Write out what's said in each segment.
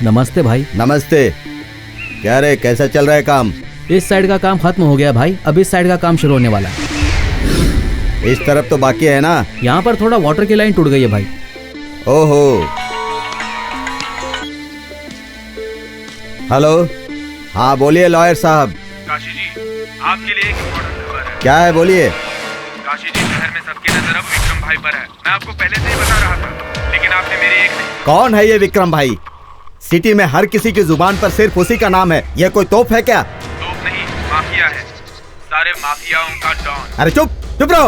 नमस्ते भाई। नमस्ते। क्या रे, कैसा चल रहा है काम? इस साइड का काम खत्म हो गया भाई, अब इस साइड का काम शुरू होने वाला है। इस तरफ तो बाकी है ना? यहाँ पर थोड़ा वाटर की लाइन टूट गई है भाई। ओहो। हेलो। हाँ बोलिए लॉयर साहब। काशी जी, आपके लिए एक इम्पोर्टेंट खबर है। क्या है, बोलिए। काशी जी, शहर में सबकी नजर अब विक्रम भाई पर है। मैं आपको पहले से ही बता रहा था, लेकिन आपने मेरी एक नहीं। कौन है ये विक्रम भाई? सिटी में हर किसी की जुबान पर सिर्फ उसी का नाम है। ये कोई तोप है क्या? तोप नहीं, माफिया है। सारे माफियाओं का डॉन। अरे चुप चुप रहो।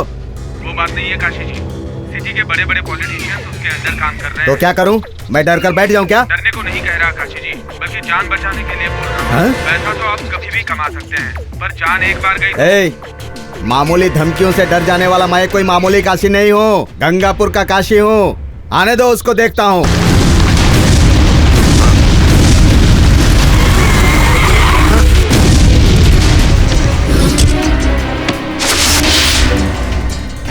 वो बात नहीं है काशी जी, सिटी के बड़े बड़े पॉलिटिशियंस उसके अंदर काम कर रहे हैं। तो क्या करूं? मैं डर कर बैठ जाऊं क्या? डरने को नहीं कह रहा काशी जी, बल्कि जान बचाने के लिए बोल रहा हूँ। पैसा तो आप कभी भी कमा सकते हैं, पर जान एक बार गई। मामूली धमकियों से डर जाने वाला मैं कोई मामूली काशी नहीं हूँ, गंगापुर का काशी हूँ। आने दो, उसको देखता हूँ।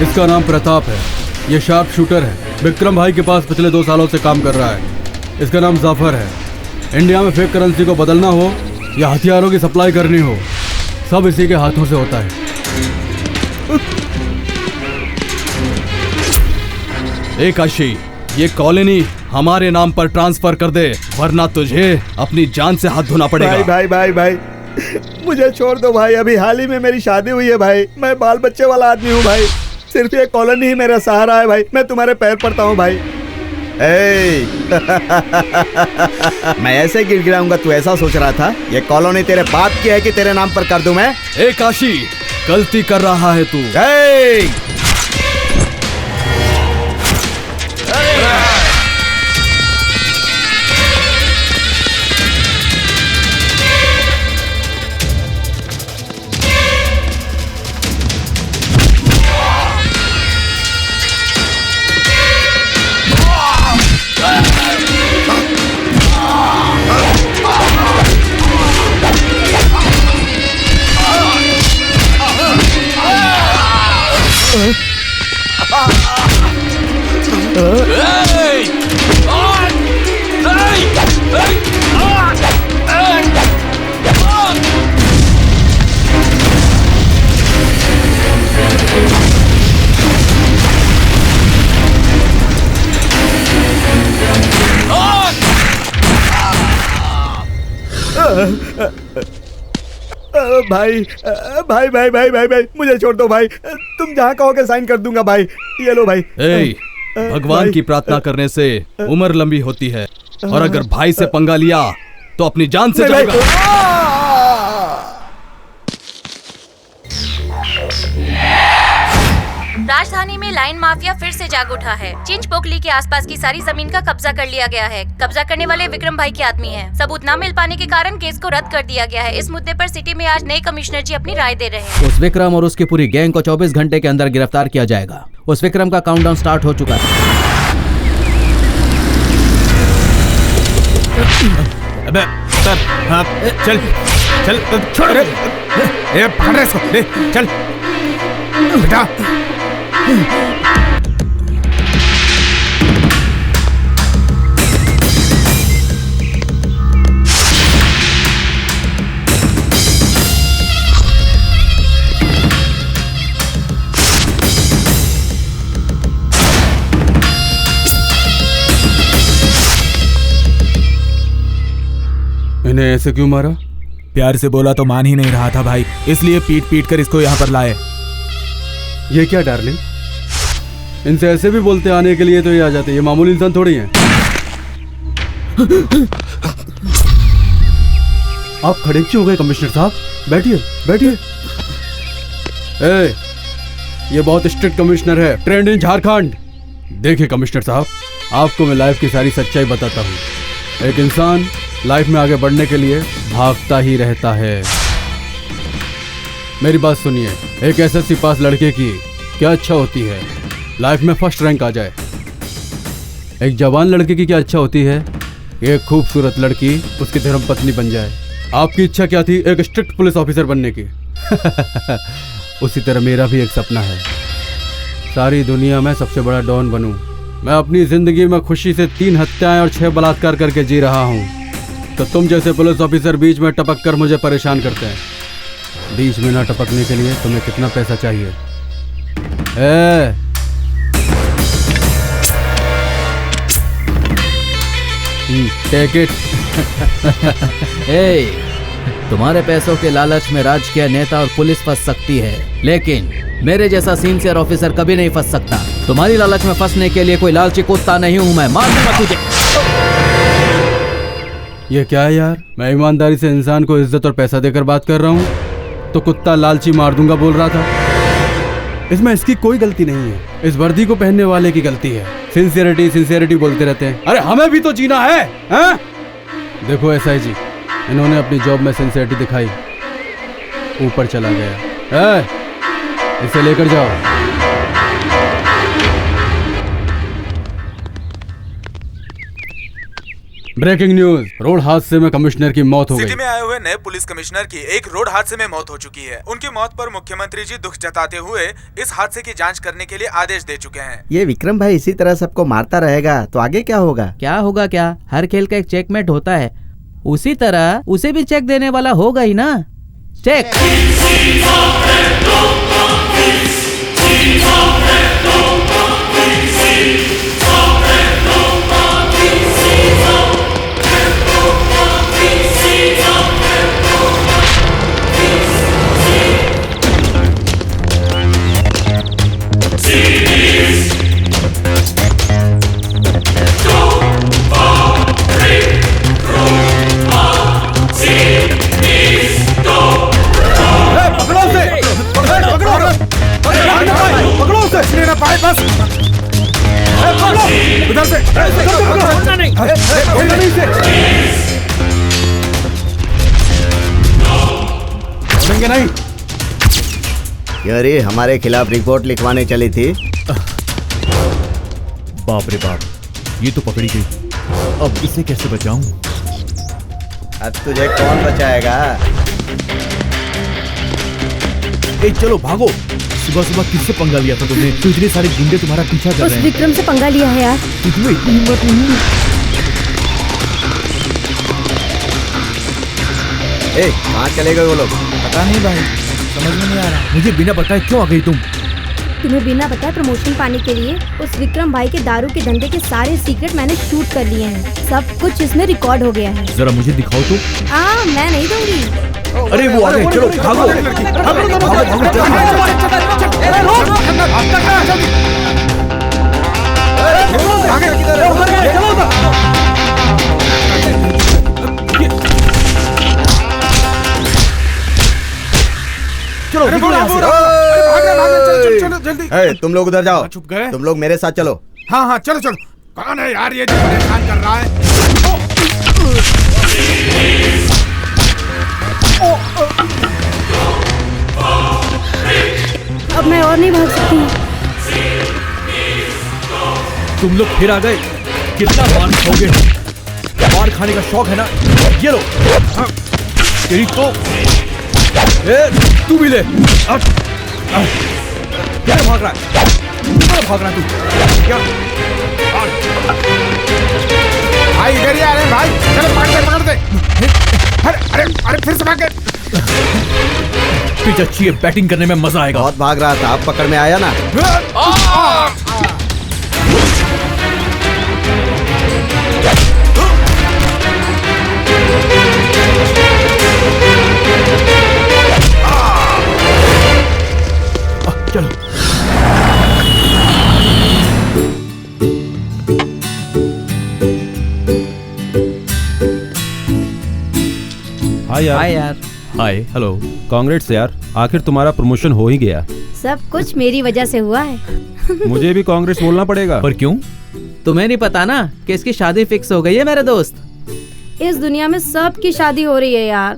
इसका नाम प्रताप है, ये शार्प शूटर है। विक्रम भाई के पास पिछले 2 सालों से काम कर रहा है। इसका नाम जाफर है। इंडिया में फेक करेंसी को बदलना हो या हथियारों की सप्लाई करनी हो, सब इसी के हाथों से होता है। ए काशी, ये कॉलोनी हमारे नाम पर ट्रांसफर कर दे, वरना तुझे अपनी जान से हाथ धोना पड़ेगा। भाई भाई भाई मुझे छोड़ दो भाई। अभी हाल ही में मेरी शादी हुई है भाई। मैं बाल बच्चे वाला आदमी हूँ भाई। सिर्फ ये कॉलोनी ही मेरा सहारा है भाई। मैं तुम्हारे पैर पड़ता हूँ भाई। मैं ऐसे गिड़गिड़ाऊंगा, तू ऐसा सोच रहा था? ये कॉलोनी तेरे बाप की है कि तेरे नाम पर कर दूं मैं? ए काशी, गलती कर रहा है तू। भाई भाई भाई भाई भाई भाई मुझे छोड़ दो भाई। तुम जहाँ कहोगे साइन कर दूंगा भाई। ये लो भाई। भगवान की प्रार्थना करने से उम्र लंबी होती है, और अगर भाई से पंगा लिया तो अपनी जान से जाएगा। राजधानी में लाइन माफिया फिर से जाग उठा है। चिंच पोकली के आसपास की सारी जमीन का कब्जा कर लिया गया है। कब्जा करने वाले विक्रम भाई के आदमी हैं। सबूत न मिल पाने के कारण केस को रद्द कर दिया गया है। इस मुद्दे पर सिटी में आज नए कमिश्नर जी अपनी राय दे रहे हैं। उस विक्रम और उसकी पूरी गैंग को 24 घंटे के अंदर गिरफ्तार किया जाएगा। उस विक्रम का काउंटडाउन स्टार्ट हो चुका है। अबे सर, हाँ, चल चल छोड़ रे, ए पकड़ रे इसको, ले चल बेटा। इन्हें ऐसे क्यों मारा? प्यार से बोला तो मान ही नहीं रहा था भाई, इसलिए पीट पीट कर इसको यहाँ पर लाए। ये क्या डार्लिंग, इनसे ऐसे भी बोलते आने के लिए तो ये आ जाते। ये मामूली इंसान थोड़ी हैं। आप खड़े क्यों हो गए कमिश्नर साहब? बैठिए बैठिए। ए, ये बहुत स्ट्रिक्ट कमिश्नर है, ट्रेंड इन झारखंड। देखिए कमिश्नर साहब, आपको मैं लाइफ की सारी सच्चाई बताता हूँ। एक इंसान लाइफ में आगे बढ़ने के लिए भागता ही रहता है। मेरी बात सुनिए, एक एसएससी पास लड़के की क्या अच्छा होती है? लाइफ में फर्स्ट रैंक आ जाए। एक जवान लड़के की क्या अच्छा होती है? एक खूबसूरत लड़की उसकी धर्मपत्नी बन जाए। आपकी इच्छा क्या थी? एक स्ट्रिक्ट पुलिस ऑफिसर बनने की। उसी तरह मेरा भी एक सपना है, सारी दुनिया में सबसे बड़ा डॉन बनूं। मैं अपनी जिंदगी में खुशी से 3 हत्याएं और 6 बलात्कार करके जी रहा हूँ। तो तुम जैसे पुलिस ऑफिसर बीच में टपक कर मुझे परेशान करते हैं। बीच में ना टपकने के लिए तुम्हें कितना पैसा चाहिए? Take it. ए, तुम्हारे पैसों के लालच में राजकीय नेता और पुलिस फंस सकती है, लेकिन मेरे जैसा सिंसियर ऑफिसर कभी नहीं फंस सकता। तुम्हारी लालच में फंसने के लिए कोई लालची कुत्ता नहीं हूं मैं। मार दूंगा तुझे। ये क्या है यार? मैं ईमानदारी से इंसान को इज्जत और पैसा देकर बात कर रहा हूँ, तो कुत्ता लालची मार दूंगा बोल रहा था। इसमें इसकी कोई गलती नहीं है, इस वर्दी को पहनने वाले की गलती है। सिंसियरिटी सिंसियरिटी बोलते रहते हैं। अरे हमें भी तो जीना है, हैं? देखो एसआई जी, इन्होंने अपनी जॉब में सिंसियरिटी दिखाई, ऊपर चला गया। इसे लेकर जाओ। ब्रेकिंग न्यूज, रोड हादसे में कमिश्नर की मौत हो गई। सिटी में आए हुए नए पुलिस कमिश्नर की एक रोड हादसे में मौत हो चुकी है। उनकी मौत पर मुख्यमंत्री जी दुख जताते हुए इस हादसे की जांच करने के लिए आदेश दे चुके हैं। ये विक्रम भाई इसी तरह सबको मारता रहेगा तो आगे क्या होगा? क्या होगा क्या? हर खेल का एक चेकमेट होता है, उसी तरह उसे भी चेक देने वाला होगा ही ना। चेक। उधर से नहीं। अरे हमारे खिलाफ रिपोर्ट लिखवाने चली थी। बाप रे बाप, ये तो पकड़ी गई। अब इसे कैसे बचाऊं? अब तुझे कौन बचाएगा? ए चलो भागो। सुबह सुबह किससे पंगा लिया था तुमने? तो इतने सारे गुंडे तुम्हारा पीछा कर रहे हैं। विक्रम से पंगा लिया है यार। तुम्हें इतनी हिम्मत नहीं? ए, कहाँ चले गए वो लोग? पता नहीं भाई, समझ में नहीं आ रहा। मुझे बिना बताए क्यों आ गई तुम? तुम्हें बिना बताए प्रमोशन पाने के लिए उस विक्रम भाई के दारू के धंधे के सारे सीक्रेट मैंने शूट कर लिए हैं। सब कुछ इसमें रिकॉर्ड हो गया है। जरा मुझे दिखाओ तो। मैं नहीं दूंगी। अरे वो आ गए, चलो भागो। चलो जल्दी। तुम लोग उधर जाओ। छुप गए? तुम लोग मेरे साथ चलो। हाँ हाँ चलो चलो। कौन है यार ये जो परेशान कर रहा है? अब मैं और नहीं भाग सकती। तुम लोग फिर आ गए। कितना मार खाओगे? मार खाने का शौक है ना? ये लो। हाँ, तेरी तो। तू भी ले। क्या भाग रहा है? भाग रहा है तू? क्या? भाई इधर ही आ रहे हैं भाई। चलो पकड़ दे। अरे फिर से भाग गए। पिच अच्छी है, बैटिंग करने में मजा आएगा। बहुत भाग रहा था, अब पकड़ में आया ना। चलो। हाय यार। हाय हेलो, कांग्रेट्स यार, आखिर तुम्हारा प्रमोशन हो ही गया। सब कुछ मेरी वजह से हुआ है। मुझे भी कांग्रेस बोलना पड़ेगा। पर क्यों? तुम्हें नहीं पता ना कि इसकी शादी फिक्स हो गई है मेरे दोस्त। इस दुनिया में सबकी शादी हो रही है यार,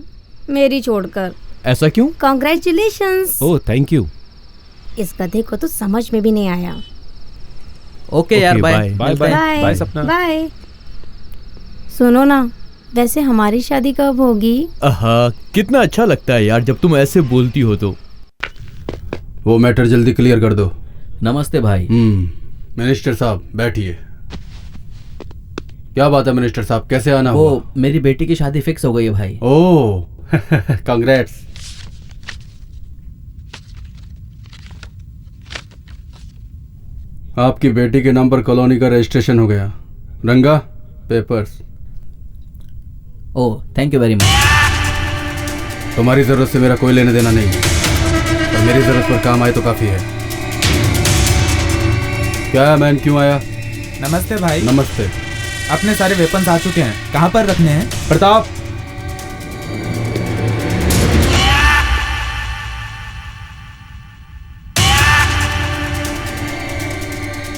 मेरी छोड़कर। ऐसा क्यों? कॉन्ग्रेचुलेशंस। Oh thank you. इस गधे को तो समझ में भी नहीं आया। ओके यार, बाय बाय बाय बाय सपना। बाय। सुनो ना, वैसे हमारी शादी कब होगी? कितना अच्छा लगता है यार जब तुम ऐसे बोलती हो तो। वो मैटर जल्दी क्लियर कर दो। नमस्ते भाई। मिनिस्टर साहब बैठिए। क्या बात है मिनिस्टर साहब, कैसे आना हुआ? वो मेरी बेटी की शादी फिक्स हो गई है भाई। ओह कांग्रेट्स। आपकी बेटी के नाम पर कॉलोनी का रजिस्ट्रेशन हो गया। रंगा papers. Oh thank you very much. तुम्हारी जरूरत से मेरा कोई लेने देना नहीं है, और मेरी जरूरत पर काम आए तो काफी है। क्या है मैन, क्यों आया? नमस्ते भाई। नमस्ते। अपने सारे वेपन्स आ चुके हैं, कहाँ पर रखने हैं? प्रताप,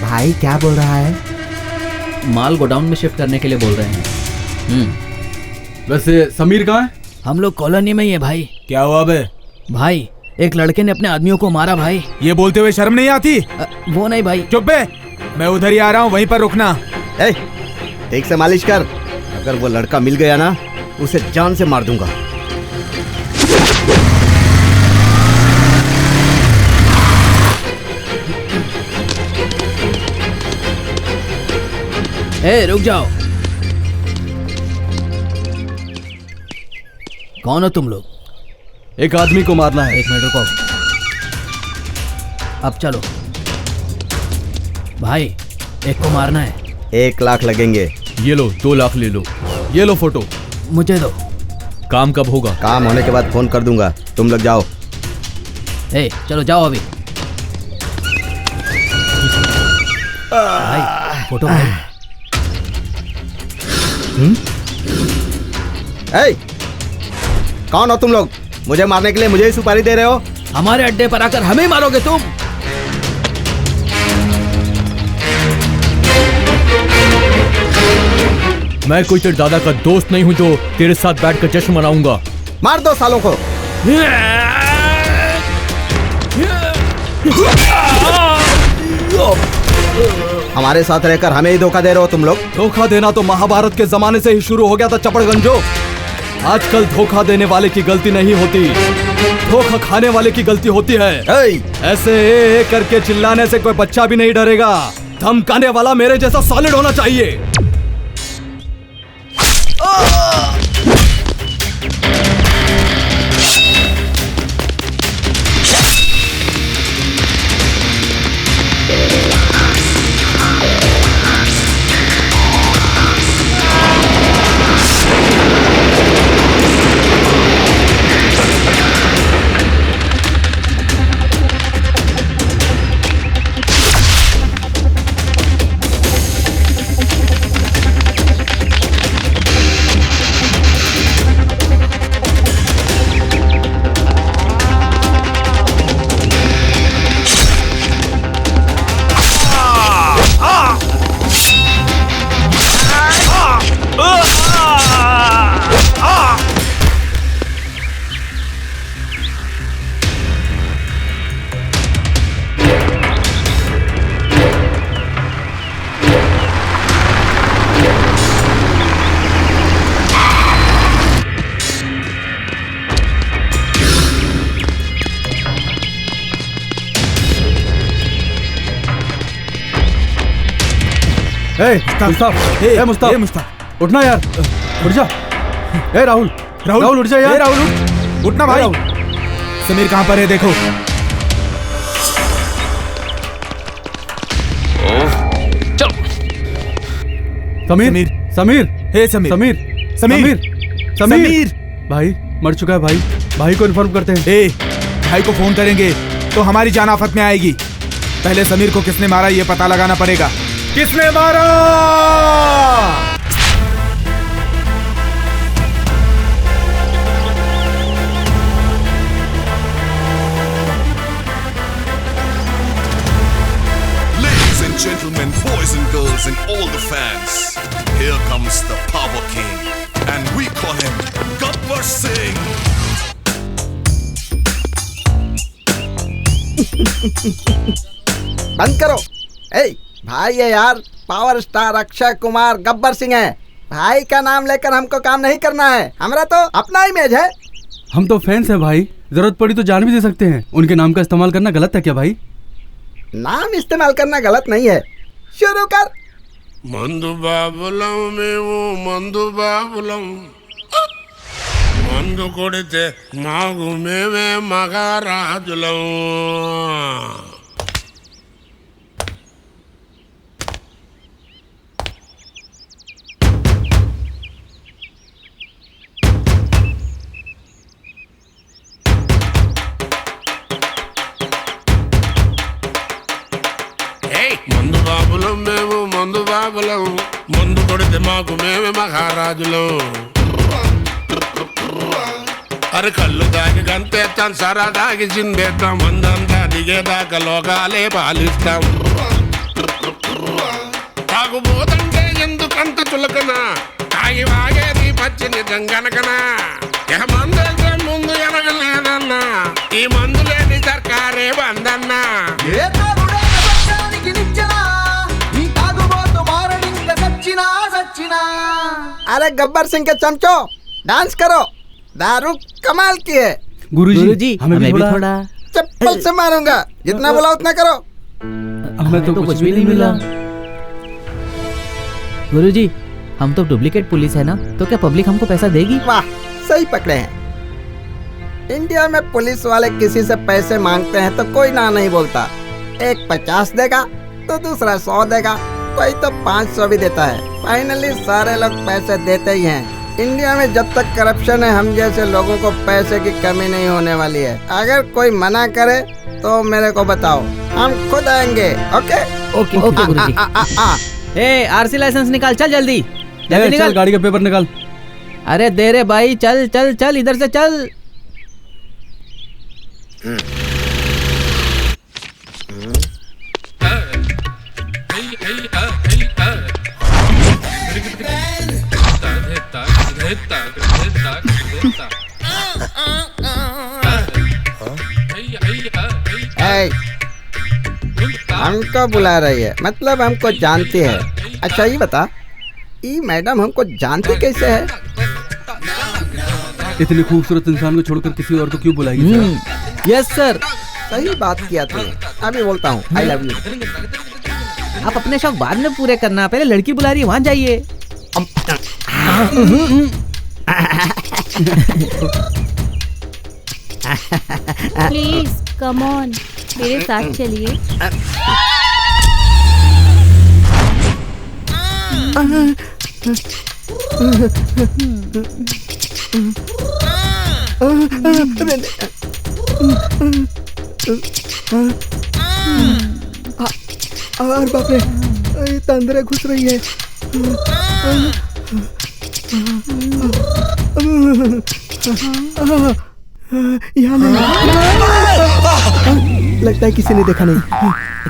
भाई क्या बोल रहा है? माल गोडाउन में शिफ्ट करने के लिए बोल रहे हैं। वैसे समीर कहाँ है? हम लोग कॉलोनी में ही है भाई। क्या हुआ बे? भाई एक लड़के ने अपने आदमियों को मारा भाई। ये बोलते हुए शर्म नहीं आती? वो नहीं भाई। चुप बे, मैं उधर ही आ रहा हूँ, वहीं पर रुकना। ठीक से मालिश कर, अगर वो लड़का मिल गया ना उसे जान से मार दूंगा। ए रुक जाओ, कौन हो तुम लोग? एक आदमी को मारना है। एक मिनट रुको, अब चलो भाई, एक को मारना है। 1 लाख लगेंगे। ये लो 2 लाख ले लो। ये लो फोटो। मुझे दो। काम कब होगा? काम होने के बाद फोन कर दूंगा, तुम लोग जाओ। ए चलो जाओ अभी। भाई फोटो भाई। कौन हो तुम लोग? मुझे मारने के लिए मुझे ही सुपारी दे रहे हो? हमारे अड्डे पर आकर हमें मारोगे तुम? मैं कोई तेरे दादा का दोस्त नहीं हूँ जो तेरे साथ बैठकर जश्न मनाऊंगा। मार दो सालों को। हमारे साथ रहकर हमें ही धोखा दे रहे हो तुम लोग। धोखा देना तो महाभारत के जमाने से ही शुरू हो गया था चपड़गंजो। आजकल धोखा देने वाले की गलती नहीं होती, धोखा खाने वाले की गलती होती है। ऐसे ए करके चिल्लाने से कोई बच्चा भी नहीं डरेगा। धमकाने वाला मेरे जैसा सॉलिड होना चाहिए। मुस्ताफ उठना यार, उठ जा। राहुल उठ जा यार। राहुल उठना भाई। समीर कहाँ पर है देखो। समीर समीर हे समीर समीर समीर समीर भाई मर चुका है भाई। भाई को इन्फॉर्म करते हैं। भाई को फोन करेंगे तो हमारी जान आफत में आएगी। पहले समीर को किसने मारा ये पता लगाना पड़ेगा। किसने मारा? Ladies and gentlemen, boys and girls and all the fans, here comes the Power King and we call him Gabbar Singh. बंद करो। भाई ये यार पावर स्टार अक्षय कुमार गब्बर सिंह है। भाई का नाम लेकर हमको काम नहीं करना है, हमारा तो अपना इमेज है। हम तो फैंस हैं भाई, जरूरत पड़ी तो जान भी दे सकते हैं। उनके नाम का इस्तेमाल करना गलत है क्या भाई? नाम इस्तेमाल करना गलत नहीं है। शुरू कर। మందు బాబులం మేము మందు బాబులం మందు కొడితే మాకు మేమే మహారాజులం మందు బాబులం మేము మందు బాబులం మందు కొడితే మాకు మేమే మహారాజులం అరే కళ్ళు దాగి గంతేస్తాం సరా దాగి చిందేస్తాం మందంతా దిగేదాకా లోకాలే పాలిస్తాం తాగుబోతంటే ఎందుకంత చులకన తాగి వాగేది పచ్చిని గంగనకనా ఇక మందంటే ముందు ఎనగలేదన్నా ఈ మందు లేని సర్కారే బందన్నా अरे गब्बर सिंह के चमचो डांस करो, दारू कमाल की है। गुरुजी हमें भी थोड़ा चप्पल से मारूंगा, जितना बोला उतना करो। हमें तो कुछ भी नहीं मिला। गुरुजी हम तो डुप्लीकेट पुलिस है ना, तो क्या पब्लिक हमको पैसा देगी? वाह सही पकड़े हैं। इंडिया में पुलिस वाले किसी से पैसे मांगते हैं तो कोई ना नहीं बोलता। एक 50 देगा तो दूसरा 100 देगा, कोई तो 500 भी देता है। फाइनली सारे लोग पैसे देते ही हैं। इंडिया में जब तक करप्शन है हम जैसे लोगों को पैसे की कमी नहीं होने वाली है। अगर कोई मना करे तो मेरे को बताओ, हम खुद आएंगे। ओके ओके ओके गुरुजी। ए आरसी लाइसेंस निकाल, चल जल्दी जल्दी निकाल। गाड़ी का पेपर निकाल। अरे दे रे भाई, चल चल चल इधर से चल। हमको बुला रही है मतलब हमको जानती है। अच्छा ये बता, ये मैडम हमको जानती कैसे है? इतनी खूबसूरत इंसान को छोड़कर किसी और को क्यों बुलाएगी? यस सर, सही बात किया तूने। अभी बोलता हूँ आई लव यू। आप अपने शौक बाद में पूरे करना, पहले लड़की बुला रही है वहाँ जाइए। प्लीज कम ऑन, मेरे साथ चलिए। और बाप रे, ये अंदर घुस रही है। यहाँ लगता है किसी ने देखा नहीं।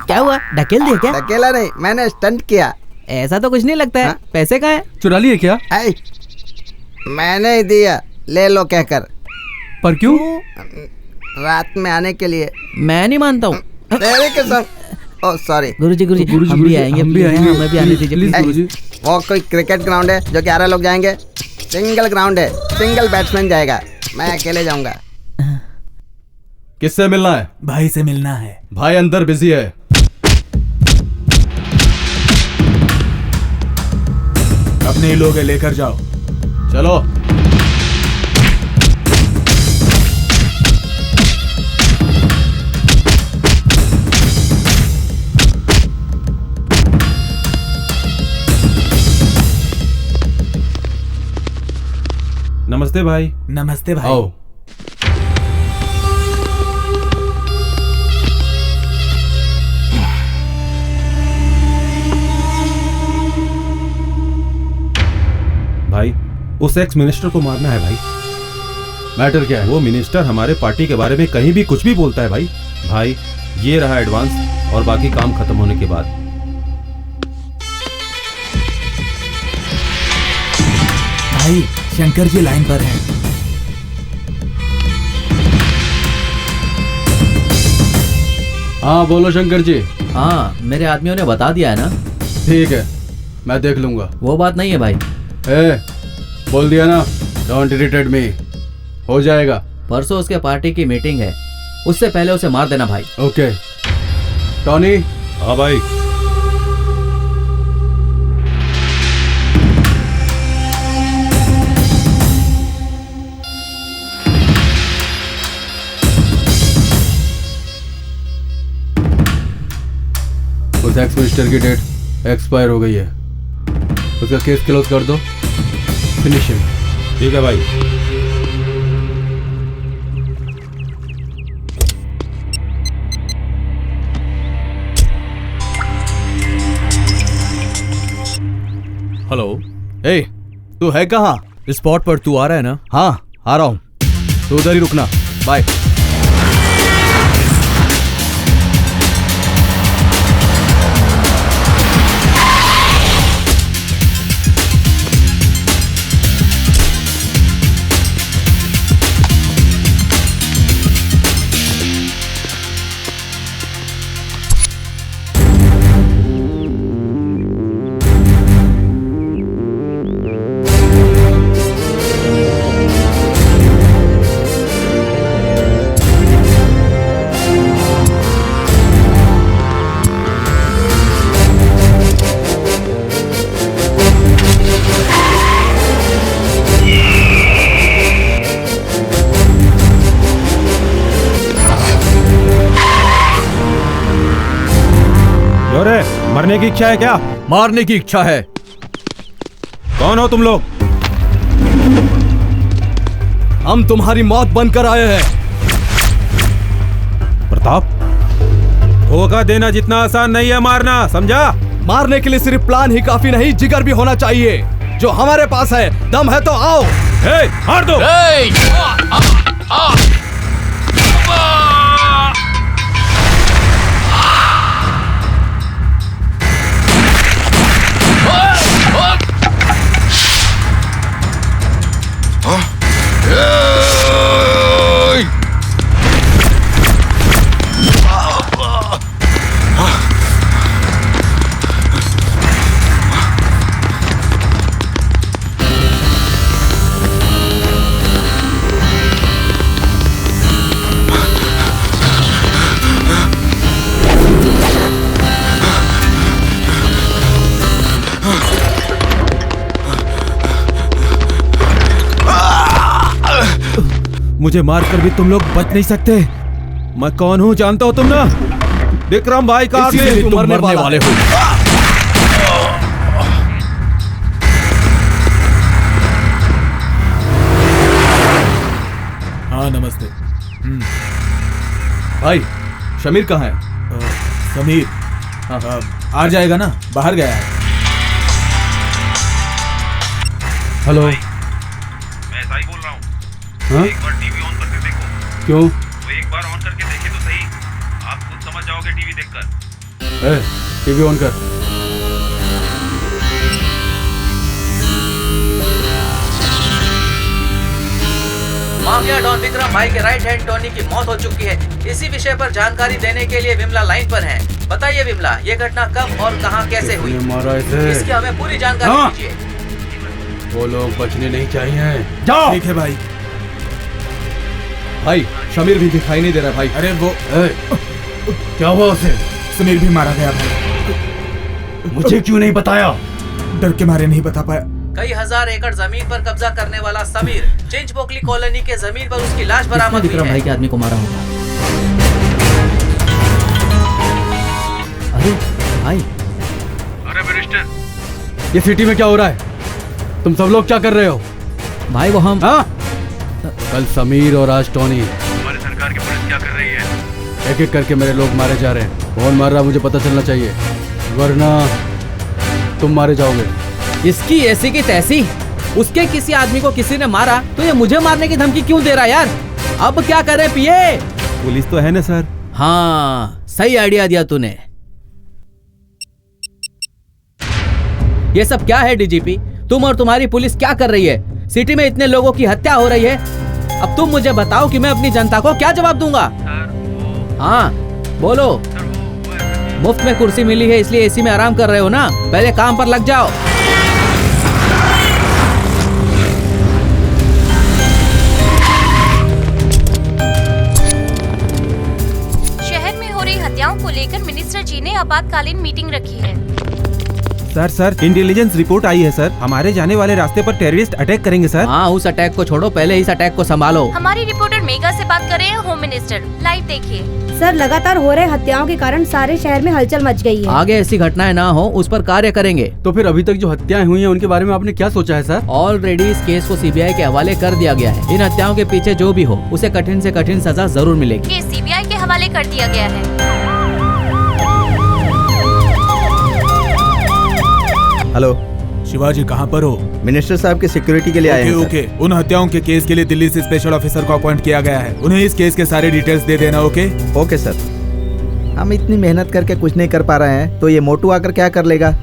क्या हुआ, ढकेल दिया क्या? अकेला नहीं, मैंने स्टंट किया। ऐसा तो कुछ नहीं लगता है। पैसे कहाँ है? चुरा लिए क्या? मैंने ही दिया, ले लो कहकर। पर क्यों? रात में आने के लिए। मैं नहीं मानता हूँ। तेरी कसम। Oh sorry. गुरुजी हम भी आएंगे, हमें भी आने दीजिए प्लीज गुरुजी। वो कोई क्रिकेट ग्राउंड है जो 11 लोग जाएंगे? सिंगल ग्राउंड है, सिंगल बैट्समैन जाएगा, मैं अकेले जाऊंगा। किससे मिलना है? भाई से मिलना है। भाई अंदर बिजी है। अपने ही लोग लेकर जाओ। चलो। नमस्ते भाई। नमस्ते भाई। आओ। भाई उस एक्स मिनिस्टर को मारना है भाई। मैटर क्या है? वो मिनिस्टर हमारे पार्टी के बारे में कहीं भी कुछ भी बोलता है भाई। भाई ये रहा एडवांस और बाकी काम खत्म होने के बाद। भाई शंकर जी लाइन पर हैं। हाँ बोलो शंकर जी। हाँ मेरे आदमियों ने बता दिया है ना। ठीक है मैं देख लूंगा। वो बात नहीं है भाई। बोल दिया ना, डोंट इरिटेट मी। हो जाएगा। परसों उसके पार्टी की मीटिंग है, उससे पहले उसे मार देना भाई। Okay Tony. हाँ भाई। इस एक्स मिनिस्टर की डेट एक्सपायर हो गई है, उसका केस क्लोज कर दो, फिनिशिंग। ठीक है भाई। हेलो, ए, तू है कहाँ? स्पॉट पर तू आ रहा है ना? हाँ, आ रहा हूँ। तो उधर ही रुकना। बाय। मरने की इच्छा है क्या? मारने की इच्छा है। कौन हो तुम लोग? हम तुम्हारी मौत बनकर आए हैं। प्रताप, धोखा देना जितना आसान नहीं है मारना, समझा? मारने के लिए सिर्फ प्लान ही काफी नहीं, जिगर भी होना चाहिए, जो हमारे पास है। दम है तो आओ। मार दो। मुझे मारकर भी तुम लोग बच नहीं सकते। मैं कौन हूँ जानता हो तुम ना? विक्रम भाई का आगे तुम मरने वाले हो। हाँ नमस्ते। भाई शमीर कहाँ है? समीर आ जाएगा ना, बाहर गया है। हेलो, मैं साई बोल रहा हूँ। हाँ? एक बार टीवी ऑन करके देखो। क्यों? तो एक बार ऑन करके देखे तो सही, आप खुद समझ जाओगे टीवी देखकर। टीवी ऑन कर। माफिया डॉन विक्रम भाई के राइट हैंड टोनी की मौत हो चुकी है। इसी विषय पर जानकारी देने के लिए विमला लाइन पर है। बताइए विमला, ये घटना कब और कहां कैसे हुई? मारा इसे? इसकी हमें पूरी जानकारी दीजिए। वो लोग बचने नहीं चाहिए। जाओ। ठीक है भाई। भाई शमीर भी दिखाई नहीं दे रहा भाई। अरे वो क्या हुआ उसे? समीर भी मारा गया भाई। मुझे क्यों नहीं बताया? डर के मारे नहीं बता पाया। कई हजार एकड़ जमीन पर कब्जा करने वाला समीर चिंच पोकली कॉलोनी के जमीन पर उसकी लाश बरामद हुई है। विक्रम भाई के आदमी को मारा होगा। अरे भाई, अरे मिनिस्टर, ये सिटी में क्या हो रहा है? तुम सब लोग क्या कर रहे हो? भाई वो हम कल समीर और आज टोनी। हमारी सरकार की पुलिस क्या कर रही है? एक एक करके मेरे लोग मारे जा रहे हैं। कौन मार रहा मुझे पता चलना चाहिए, वरना तुम मारे जाओगे। इसकी ऐसी की तैसी, उसके किसी आदमी को किसी ने मारा तो ये मुझे मारने की धमकी क्यों दे रहा है यार? अब क्या करे पिए? पुलिस तो है ना सर। हाँ, सही आइडिया दिया तूने। ये सब क्या है डीजीपी? तुम और तुम्हारी पुलिस क्या कर रही है? सिटी में इतने लोगों की हत्या हो रही है। अब तुम मुझे बताओ कि मैं अपनी जनता को क्या जवाब दूंगा? हाँ बोलो। मुफ्त में कुर्सी मिली है इसलिए एसी में आराम कर रहे हो ना? पहले काम पर लग जाओ। शहर में हो रही हत्याओं को लेकर मिनिस्टर जी ने आपातकालीन मीटिंग रखी है। सर इंटेलिजेंस रिपोर्ट आई है सर, हमारे जाने वाले रास्ते पर टेररिस्ट अटैक करेंगे सर। हाँ, उस अटैक को छोड़ो, पहले इस अटैक को संभालो। हमारी रिपोर्टर मेगा से बात कर रहे हैं, होम मिनिस्टर। लाइव देखिए। सर, लगातार हो रहे हत्याओं के कारण सारे शहर में हलचल मच गई है। आगे ऐसी घटनाएं ना हो, उस पर कार्य करेंगे। तो फिर अभी तक जो हत्याएं हुई हैं उनके बारे में आपने क्या सोचा है सर? ऑलरेडी इस केस को सीबीआई के हवाले कर दिया गया है। इन हत्याओं के पीछे जो भी हो, उसे कठिन से कठिन सजा जरूर मिलेगी। केस सीबीआई के हवाले कर दिया गया है। हेलो शिवाजी, कहाँ पर हो? मिनिस्टर साहब की सिक्योरिटी के लिए आए हैं सर। ओके, उन हत्याओं के केस के लिए दिल्ली से स्पेशल ऑफिसर को अपॉइंट किया गया है। उन्हें इस केस के सारे डिटेल्स दे देना। Okay sir. हम इतनी मेहनत करके कुछ नहीं कर पा रहे हैं तो ये मोटू आकर क्या कर लेगा?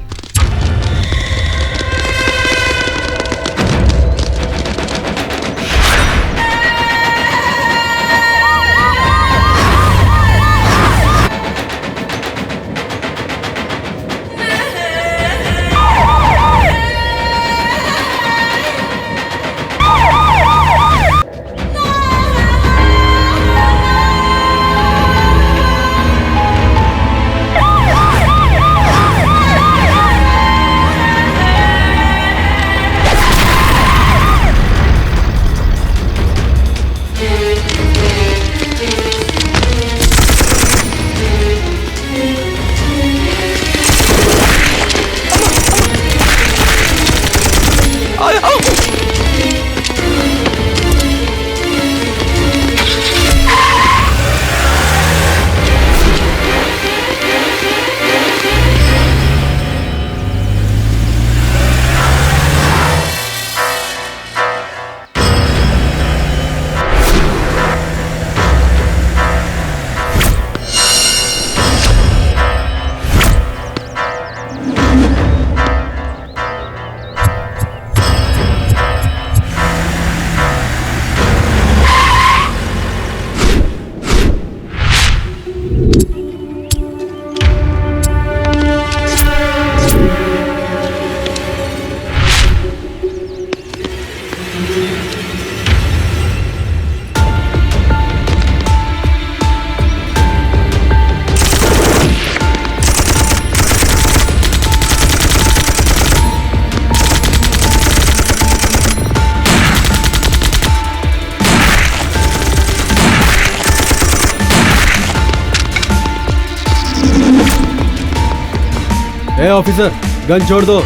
ए ऑफिसर, गन छोड़ दो,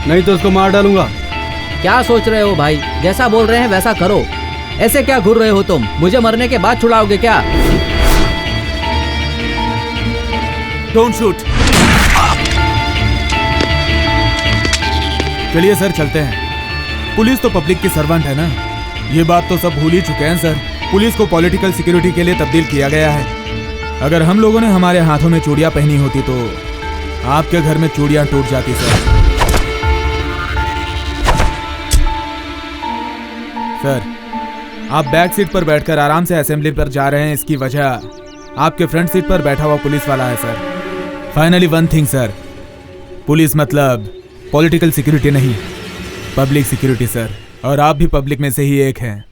नहीं तो उसको मार डालूंगा। क्या सोच रहे हो भाई? जैसा बोल रहे हैं वैसा करो। ऐसे क्या घूर रहे हो तुम? मुझे मरने के बाद छुड़ाओगे क्या? Don't shoot. चलिए सर, चलते हैं। पुलिस तो पब्लिक की सर्वेंट है ना, ये बात तो सब भूल ही चुके हैं सर। पुलिस को पॉलिटिकल सिक्योरिटी के लिए तब्दील किया गया है। अगर हम लोगों ने हमारे हाथों में चूड़ियां पहनी होती तो आपके घर में चूड़ियां टूट जाती सर। आप बैक सीट पर बैठकर आराम से असेंबली पर जा रहे हैं, इसकी वजह आपके फ्रंट सीट पर बैठा हुआ पुलिस वाला है sir. Finally one thing sir, police मतलब पॉलिटिकल सिक्योरिटी नहीं, पब्लिक सिक्योरिटी सर, और आप भी पब्लिक में से ही एक हैं।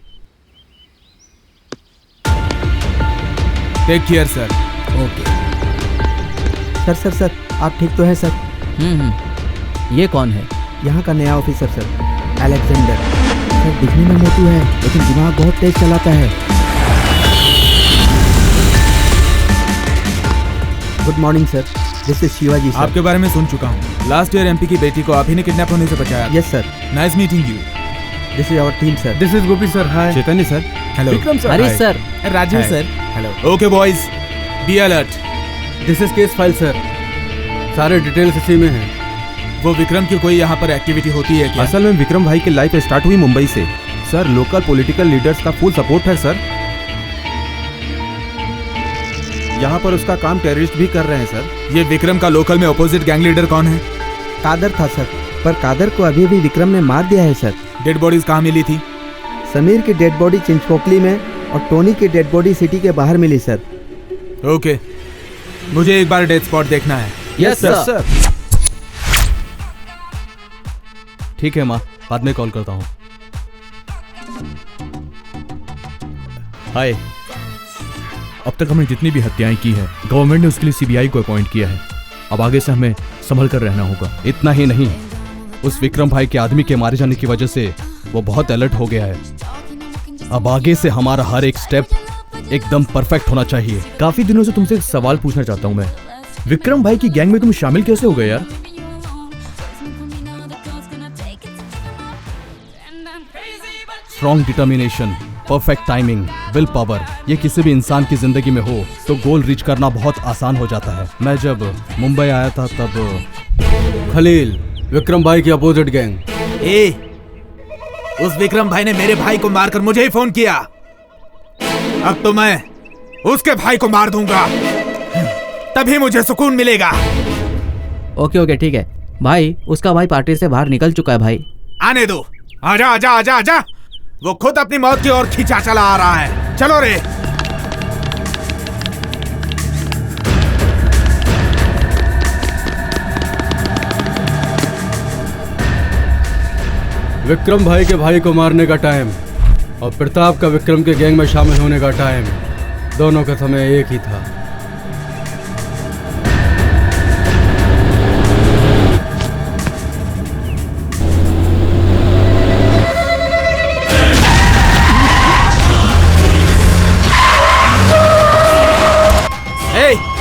Take care sir. Okay sir, आप ठीक तो हैं सर? ये कौन है? यहाँ का नया ऑफिसर सर, अलेक्जेंडर। सर, दिखने में मोटू है लेकिन दिमाग बहुत तेज चलाता है। Good morning sir, this is Shivaji sir. आपके बारे में सुन चुका हूँ। लास्ट ईयर एमपी की बेटी को आप ही ने किडनैप होने से बचाया। Yes sir. Nice meeting you. This is our team sir. This is Gopi sir. Hi Chaitanya sir. Hello Vikram sir. Harish sir. Raju sir. Hello. Okay boys, be alert. This is case file sir, सारे details इसी में हैं। वो विक्रम की कोई यहाँ पर एक्टिविटी होती है क्या? असल में विक्रम भाई की लाइफ स्टार्ट हुई मुंबई से सर। लोकल पॉलिटिकल लीडर्स का फुल सपोर्ट है सर। यहाँ पर उसका काम टेररिस्ट भी कर रहे हैं सर। ये विक्रम का लोकल में अपोजिट गैंग लीडर कौन है? कादर था सर, पर कादर को अभी भी विक्रम ने मार दिया है सर। डेड बॉडीज कहाँ मिली थी? समीर की डेड बॉडी चिंचपोकली में और टोनी की डेड बॉडी सिटी के बाहर मिली सर। ओके, मुझे एक बार डेथ स्पॉट देखना है। Yes sir. ठीक है माँ, बाद में कॉल करता हूँ। हाय। अब तक हमने जितनी भी हत्याएं की है, गवर्नमेंट ने उसके लिए सीबीआई को अपॉइंट किया है। अब आगे से हमें संभल कर रहना होगा। इतना ही नहीं, उस विक्रम भाई के आदमी के मारे जाने की वजह से वो बहुत अलर्ट हो गया है। अब आगे से हमारा हर एक स्टेप एकदम परफेक्ट होना चाहिए। काफी दिनों से तुमसे एक सवाल पूछना चाहता हूँ मैं, विक्रम भाई की गैंग में तुम शामिल कैसे हो गए यार? Strong determination, perfect timing, will power, ये किसी भी इंसान की जिंदगी में हो तो गोल रीच करना बहुत आसान हो जाता है। मैं जब मुंबई आया था तब खलील, विक्रम भाई की अपोजिट गैंग। उस विक्रम भाई ने मेरे भाई को मारकर मुझे ही फोन किया। अब तो मैं उसके भाई को मार दूंगा, तभी मुझे सुकून मिलेगा। ओके ठीक है भाई, उसका भाई पार्टी से बाहर निकल चुका है भाई। आने दो, आजा आजा आजा आजा, वो खुद अपनी मौत की ओर खींचा चला आ रहा है। चलो रे। विक्रम भाई के भाई को मारने का टाइम और प्रताप का विक्रम के गैंग में शामिल होने का टाइम, दोनों का समय एक ही था।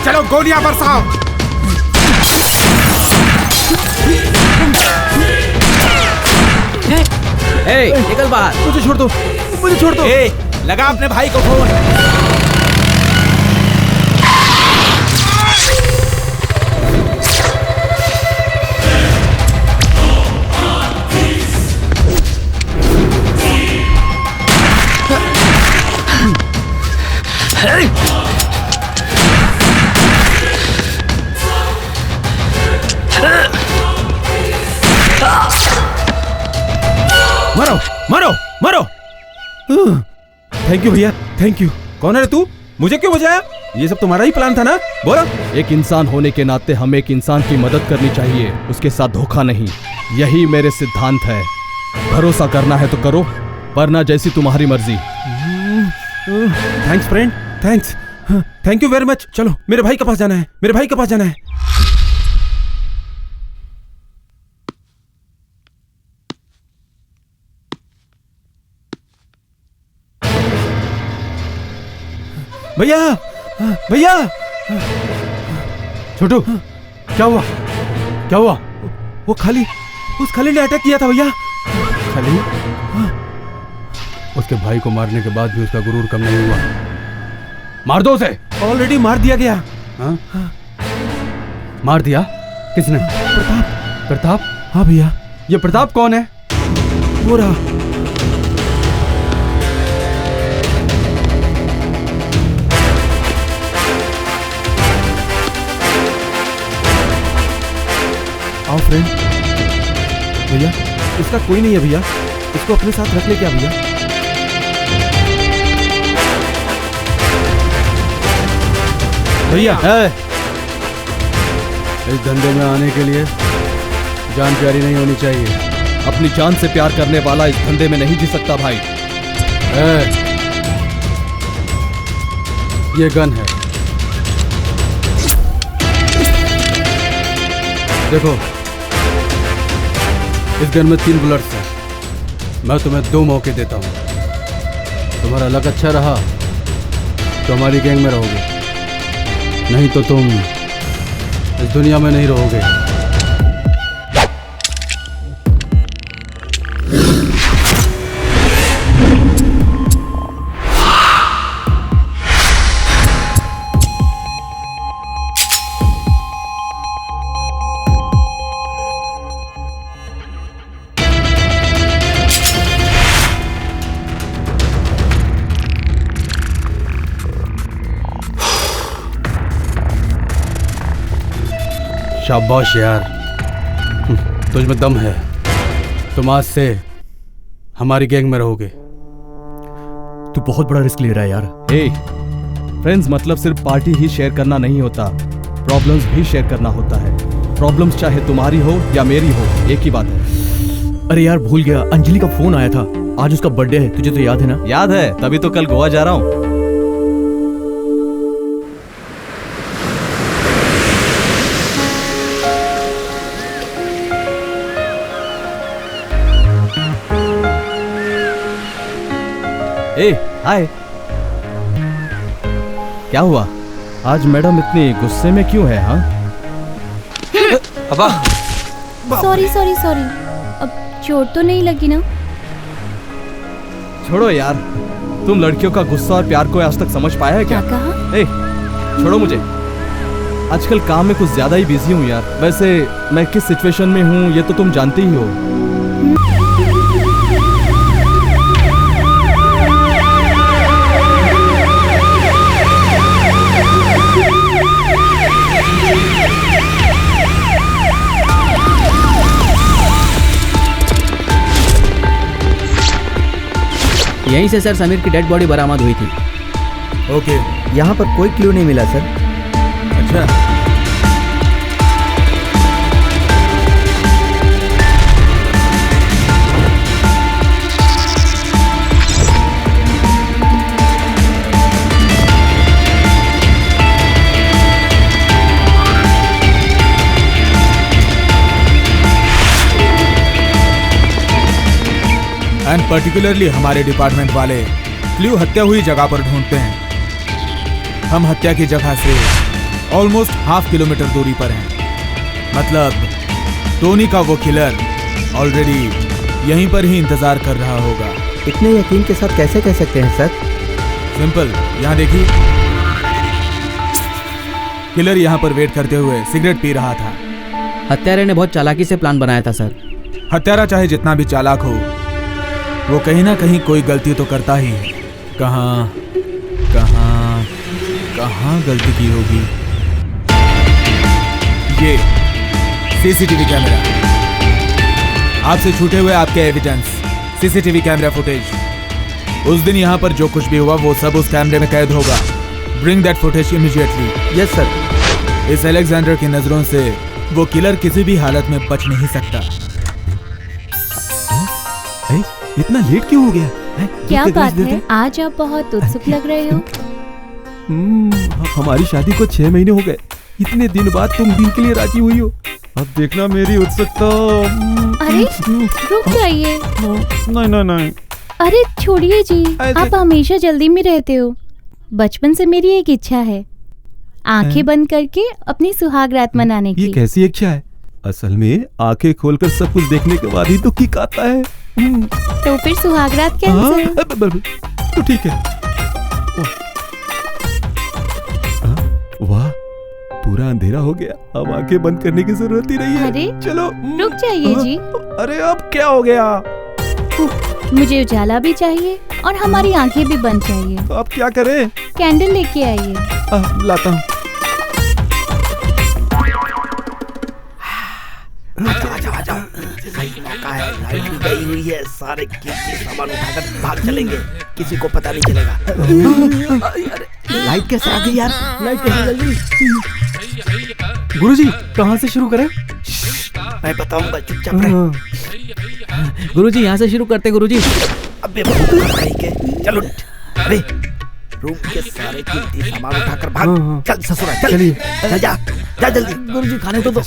चलो गोलियां बरसाओ। निकल बाहर। मुझे छोड़ दो, मुझे छोड़ दो। लगा अपने भाई को फोन। मारो मारो मारो। थैंक यू भैया, थैंक यू। कौन है रे तू? मुझे क्यों बचाया? ये सब तुम्हारा ही प्लान था ना? बोलो। एक इंसान होने के नाते हमें एक इंसान की मदद करनी चाहिए, उसके साथ धोखा नहीं। यही मेरे सिद्धांत है। भरोसा करना है तो करो, वरना जैसी तुम्हारी मर्जी। Thanks friend, thanks, thank you very much. चलो मेरे भाई के पास जाना है, मेरे भाई के पास जाना है। भैया भैया। छोटू, क्या हुआ? क्या हुआ? वो खाली, उस खाली ने अटैक किया था भैया। खाली? उसके भाई को मारने के बाद भी उसका गुरूर कम नहीं हुआ। मार दो उसे। ऑलरेडी मार दिया गया। हाँ? मार दिया? किसने? प्रताप। प्रताप? हाँ भैया। ये प्रताप कौन है? वो रहा। आओ फ्रेंड। भैया इसका कोई नहीं है भैया, इसको अपने साथ रख ले क्या भैया? भैया इस धंधे में आने के लिए जान प्यारी नहीं होनी चाहिए। अपनी जान से प्यार करने वाला इस धंधे में नहीं जी सकता भाई। ये गन है, देखो इस गन में 3 बुलेट्स हैं। मैं तुम्हें 2 मौके देता हूँ। तुम्हारा लक अच्छा रहा तो हमारी गैंग में रहोगे, नहीं तो तुम इस दुनिया में नहीं रहोगे। शाबाश यार, तुझ में दम है। तुम आज से हमारी गैंग में रहोगे। तू बहुत बड़ा रिस्क ले रहा है यार। फ्रेंड्स मतलब सिर्फ पार्टी ही शेयर करना नहीं होता, प्रॉब्लम्स भी शेयर करना होता है। प्रॉब्लम्स चाहे तुम्हारी हो या मेरी हो, एक ही बात है। अरे यार भूल गया, अंजलि का फोन आया था। आज उसका बर्थडे है, तुझे तो याद है ना? याद है, तभी तो कल गोवा जा रहा हूँ। ए हाय, क्या हुआ? आज मैडम इतनी गुस्से में क्यों है? हाँ सॉरी सॉरी सॉरी, अब चोट तो नहीं लगी ना? छोड़ो यार, तुम लड़कियों का गुस्सा और प्यार को आज तक समझ पाया है क्या? कहा? ए, छोड़ो मुझे, आजकल काम में कुछ ज्यादा ही बिजी हूँ यार। वैसे मैं किस सिचुएशन में हूँ ये तो तुम जानती ही हो। यहीं से सर समीर की डेड बॉडी बरामद हुई थी। ओके, यहाँ पर कोई क्लू नहीं मिला सर। अच्छा। एंड पर्टिकुलरली हमारे डिपार्टमेंट वाले क्लू हत्या हुई जगह पर ढूंढते हैं। हम हत्या की जगह से ऑलमोस्ट हाफ किलोमीटर दूरी पर हैं। मतलब टोनी का वो किलर ऑलरेडी यहीं पर ही इंतजार कर रहा होगा। इतने यकीन के साथ कैसे कह सकते हैं सर? सिंपल, यहाँ देखिए, किलर यहाँ पर वेट करते हुए सिगरेट पी रहा था। हत्यारे ने बहुत चालाकी से प्लान बनाया था सर। हत्यारा चाहे जितना भी चालाक हो, वो कहीं ना कहीं कोई गलती तो करता ही है। कहाँ कहाँ कहाँ गलती की होगी? ये सीसीटीवी कैमरा, आपसे छूटे हुए आपके एविडेंस, सीसीटीवी कैमरा फुटेज। उस दिन यहाँ पर जो कुछ भी हुआ वो सब उस कैमरे में कैद होगा। Bring that footage immediately. Yes sir. इस अलेक्जेंडर की नजरों से वो किलर किसी भी हालत में बच नहीं सकता। इतना लेट क्यों हो गया? क्या बात है, आज आप बहुत उत्सुक लग रहे हो। हमारी शादी को 6 महीने हो गए, इतने दिन बाद तुम दिन के लिए राजी हुई हो। अब देखना मेरी उत्सुकता। अरे रुक जाइए। नहीं नहीं। अरे छोड़िए जी, आप हमेशा जल्दी में रहते हो। बचपन से मेरी एक इच्छा है, आंखें बंद करके अपनी सुहाग रात मनाने की। ये कैसी इच्छा है? असल में आंखें खोलकर सब कुछ देखने के बाद ही तो किक आता है। तो फिर सुहाग रात कैंसिल। तो ठीक है। वाह, पूरा अंधेरा हो गया, अब आंखें बंद करने की जरूरत ही नहीं है। अरे चलो रुक जाइए जी। अरे अब क्या हो गया? मुझे उजाला भी चाहिए और हमारी आंखें भी बंद चाहिए। तो आप क्या करें? कैंडल लेके आइए। लाता हूँ। लाइट भी गई हुई है, सारे कीमती सामान उठाकर भाग चलेंगे, किसी को पता नहीं चलेगा। लाइट कैसे आ गई यार? लाइट कैसे जल गई? गुरुजी कहाँ से शुरू करें? मैं बताऊंगा, चुपचाप रहे। गुरुजी यहाँ से शुरू करते गुरुजी। अबे चलो, अरे रूम के सारे कीमती सामान उठाकर भाग। चल ससुरा, चल चलिए, चल जा जा जल्दी। गुरुजी खाने तो दो।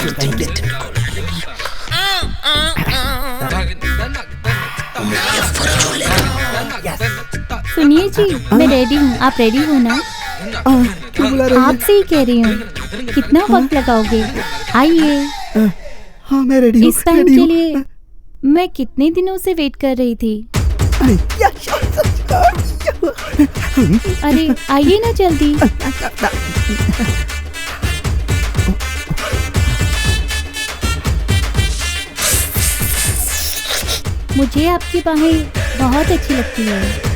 सुनिए जी, मैं रेडी हूँ, आप रेडी हो ना? आपसे ही कह रही हूँ, कितना वक्त लगाओगे? आइए। हाँ मैं रेडी हूँ। इस टाइम के लिए मैं कितने दिनों से वेट कर रही थी। अरे आइए ना जल्दी। मुझे आपकी बाहें बहुत अच्छी लगती है।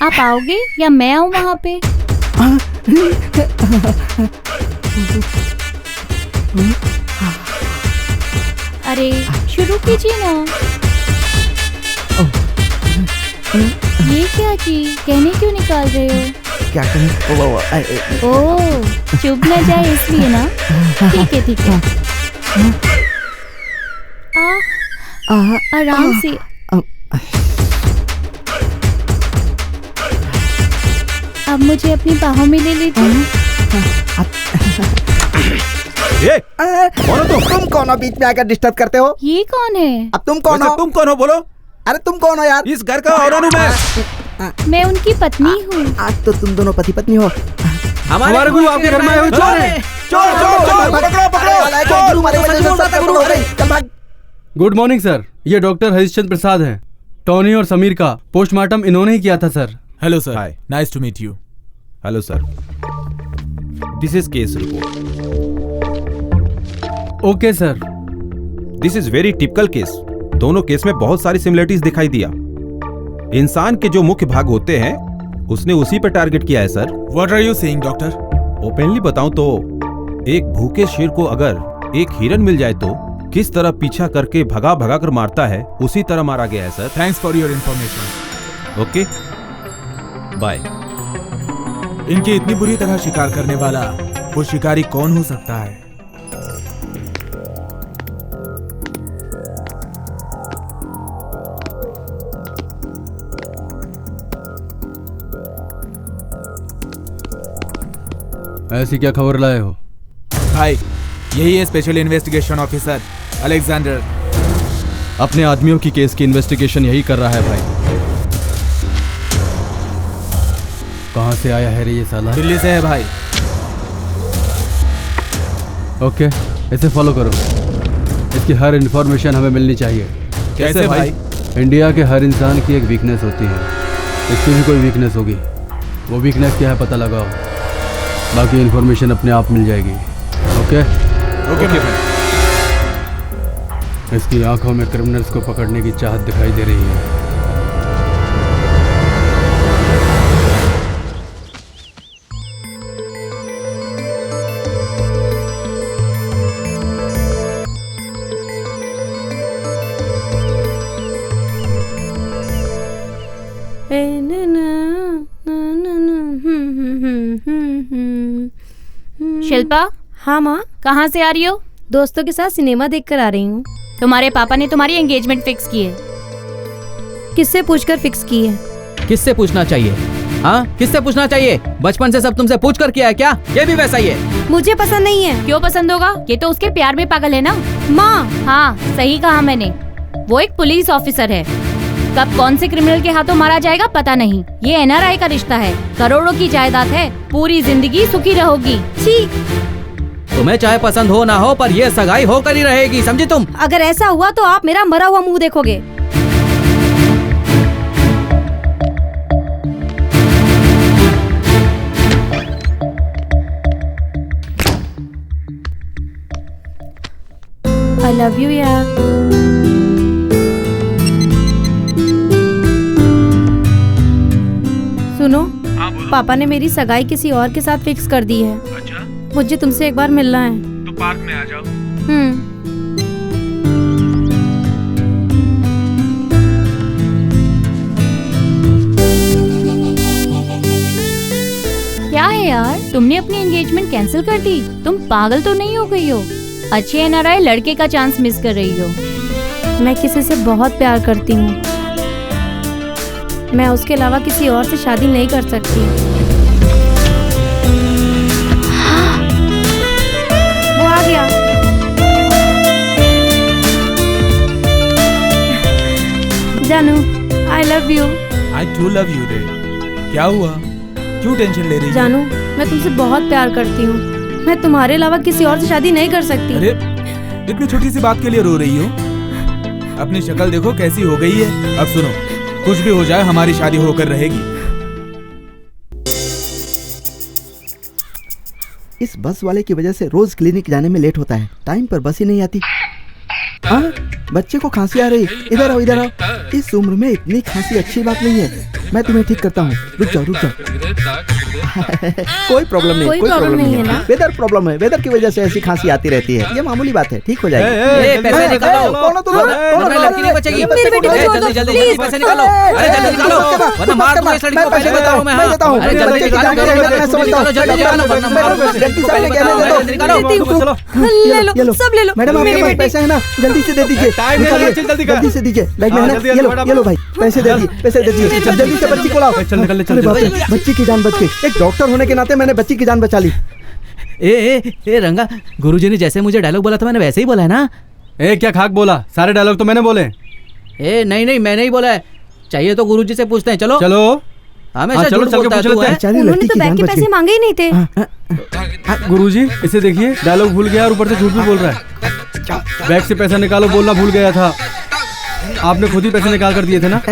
आप आओगे या मैं आऊं वहां पे? अरे शुरू कीजिए ना। ये क्या जी, कहने क्यों निकाल रहे हो? क्या कहें? ओह, चुभ न जाए इसलिए ना। ठीक है ठीक है। आराम से। अब मुझे अपनी बाहों में ले लीजिए। ए, कौन हो तुम? तुम कौन हो बीच में आकर डिस्टर्ब करते हो? ये कौन है? अब तुम कौन हो? तुम कौन हो बोलो? अरे तुम कौन हो यार? इस घर का ऑनर हूँ मैं। मैं उनकी पत्नी हूँ। आज तो तुम दोनों पति पत्नी हो। हमारे गुरु आपके घर में आए हुए चोर हैं। चोर पकड़ो। गुड मॉर्निंग सर, ये डॉक्टर हरीशचंद्र प्रसाद हैं। टॉनी और समीर का पोस्टमार्टम इन्होंने ही किया था sir. Hello sir, hi. Nice to meet you. Hello sir, this is case report. Okay sir. This is very typical case. दोनों केस में बहुत सारी सिमिलरिटीज दिखाई दिया। इंसान के जो मुख्य भाग होते हैं उसने उसी पर टारगेट किया है sir. What are you saying doctor? Openly बताऊं तो एक भूखे शेर को अगर एक हिरन मिल जाए तो किस तरह पीछा करके भगा भगा कर मारता है उसी तरह मारा गया है sir. Thanks for your information. Okay bye. इनकी इतनी बुरी तरह शिकार करने वाला वो शिकारी कौन हो सकता है? ऐसी क्या खबर लाए हो? भाई यही है स्पेशल इन्वेस्टिगेशन ऑफिसर अलेक्जेंडर। अपने आदमियों की केस की इन्वेस्टिगेशन यही कर रहा है भाई। कहाँ से आया है रे ये साला? दिल्ली से है भाई। ओके, इसे फॉलो करो। इसकी हर इंफॉर्मेशन हमें मिलनी चाहिए। कैसे भाई? इंडिया के हर इंसान की एक वीकनेस होती है, इसकी भी कोई वीकनेस होगी। वो वीकनेस क्या है पता लगाओ, बाकी इंफॉर्मेशन अपने आप मिल जाएगी। ओके ओके भाई। इसकी आंखों में क्रिमिनल्स को पकड़ने की चाहत दिखाई दे रही है। शिल्पा। हाँ माँ। कहाँ से आ रही हो? दोस्तों के साथ सिनेमा देखकर आ रही हूँ। तुम्हारे पापा ने तुम्हारी एंगेजमेंट फिक्स की है। किससे पूछकर फिक्स की है? किससे पूछना चाहिए? हाँ, किससे पूछना चाहिए? बचपन से सब तुमसे पूछ कर किया है क्या? ये भी वैसा ही है। मुझे पसंद नहीं है। क्यों पसंद होगा? ये तो उसके प्यार में पागल है ना। माँ। हाँ सही कहा मैंने। वो एक पुलिस ऑफिसर है। कब कौन से क्रिमिनल के हाथों मारा जाएगा पता नहीं। ये एनआरआई का रिश्ता है, करोड़ों की जायदाद है, पूरी जिंदगी सुखी रहोगी। ठीक। तुम्हें चाहे पसंद हो ना हो, पर ये सगाई होकर ही रहेगी, समझी तुम? अगर ऐसा हुआ तो आप मेरा मरा हुआ मुंह देखोगे। आई लव यू यार। सुनो, पापा ने मेरी सगाई किसी और के साथ फिक्स कर दी है। अच्छा, मुझे तुमसे एक बार मिलना है। तो पार्क में आ जाओ। क्या है यार, तुमने अपनी एंगेजमेंट कैंसिल कर दी? तुम पागल तो नहीं हो गई हो? अच्छे एनआरआई लड़के का चांस मिस कर रही हो। मैं किसी से बहुत प्यार करती हूँ। मैं उसके अलावा किसी और से शादी नहीं कर सकती। वो आ गया। जानू, I love you. I too love you रे। क्या हुआ? क्यों टेंशन ले रही है? जानू, मैं तुमसे बहुत प्यार करती हूँ। मैं तुम्हारे अलावा किसी और से शादी नहीं कर सकती। अरे इतनी छोटी सी बात के लिए रो रही हो? अपनी शक्ल देखो कैसी हो गई है। अब सुनो, कुछ भी हो जाए हमारी शादी होकर रहेगी। इस बस वाले की वजह से रोज क्लिनिक जाने में लेट होता है। टाइम पर बस ही नहीं आती। हाँ, बच्चे को खांसी आ रही। इधर आओ, इधर आओ। इस उम्र में इतनी खांसी अच्छी बात नहीं है। मैं तुम्हें ठीक करता हूँ, रुक जाओ रुक जाओ। कोई प्रॉब्लम नहीं, कोई प्रॉब्लम नहीं है ना। वेदर प्रॉब्लम है, वेदर की वजह से ऐसी खांसी आती रहती है। ये मामूली बात है, ठीक हो जाएगी। पैसे निकालो। कौन हो तुम? लड़की नहीं बचेगी। जल्दी जल्दी पैसे निकालो। अरे जल्दी निकालो, वरना मार दूंगा इस लड़की को। पैसे बताओ मैं देता हूँ। अरे जल्दी निकालो, जल्दी निकालो, वरना मार दूंगा। जल्दी निकालो, ले लो, सब ले लो। मैडम आपके पास पैसे है ना? जल्दी से दे दीजिए, जल्दी से दीजिए। बैग में है ना? ये लो भाई, पैसे दे दीजिए, पैसे दे दीजिए। जल्दी से बच्ची को लाओ। चल निकल, अरे बाप रे, बच्ची की जान बच गई। एक डॉक्टर होने के नाते मैंने बच्ची की जान बचा ली। ए रंगा, गुरुजी ने जैसे मुझे डायलॉग बोला था मैंने वैसे ही बोला है ना? ए क्या खाक बोला, सारे डायलॉग तो मैंने बोले। ए नहीं मैंने ही बोला है। चाहिए तो गुरुजी से पूछते हैं। चलो चलो हमेशा चलो चल के पूछ लेते हैं। उन्होंने तो बैग के पैसे मांगे ही नहीं थे। गुरुजी इसे देखिए, डायलॉग भूल गया और ऊपर से झूठ भी बोल रहा है। बैग से पैसा निकालो बोलना भूल गया था, आपने खुद ही पैसे निकाल कर दिए थे ना।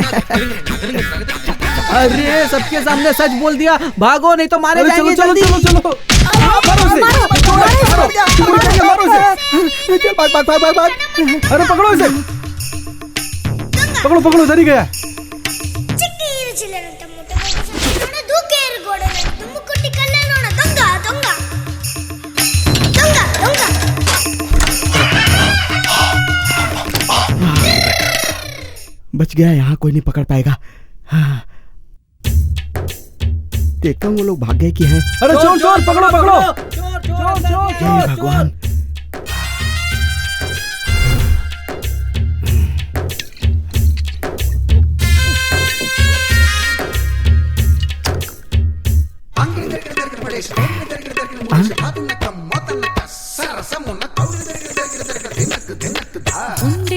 अरे सबके सामने सच बोल दिया, भागो नहीं तो मारे जाएंगे। चलो चलो चलो चलो अरे पकड़ो इसे, पकड़ो पकड़ो, इधर ही गया। बच गया, यहाँ कोई नहीं पकड़ पाएगा। हाँ। देखता हूँ वो लोग भाग गए कि हैं। अरे चोर चोर पकड़ो पकड़ो। हे भगवान।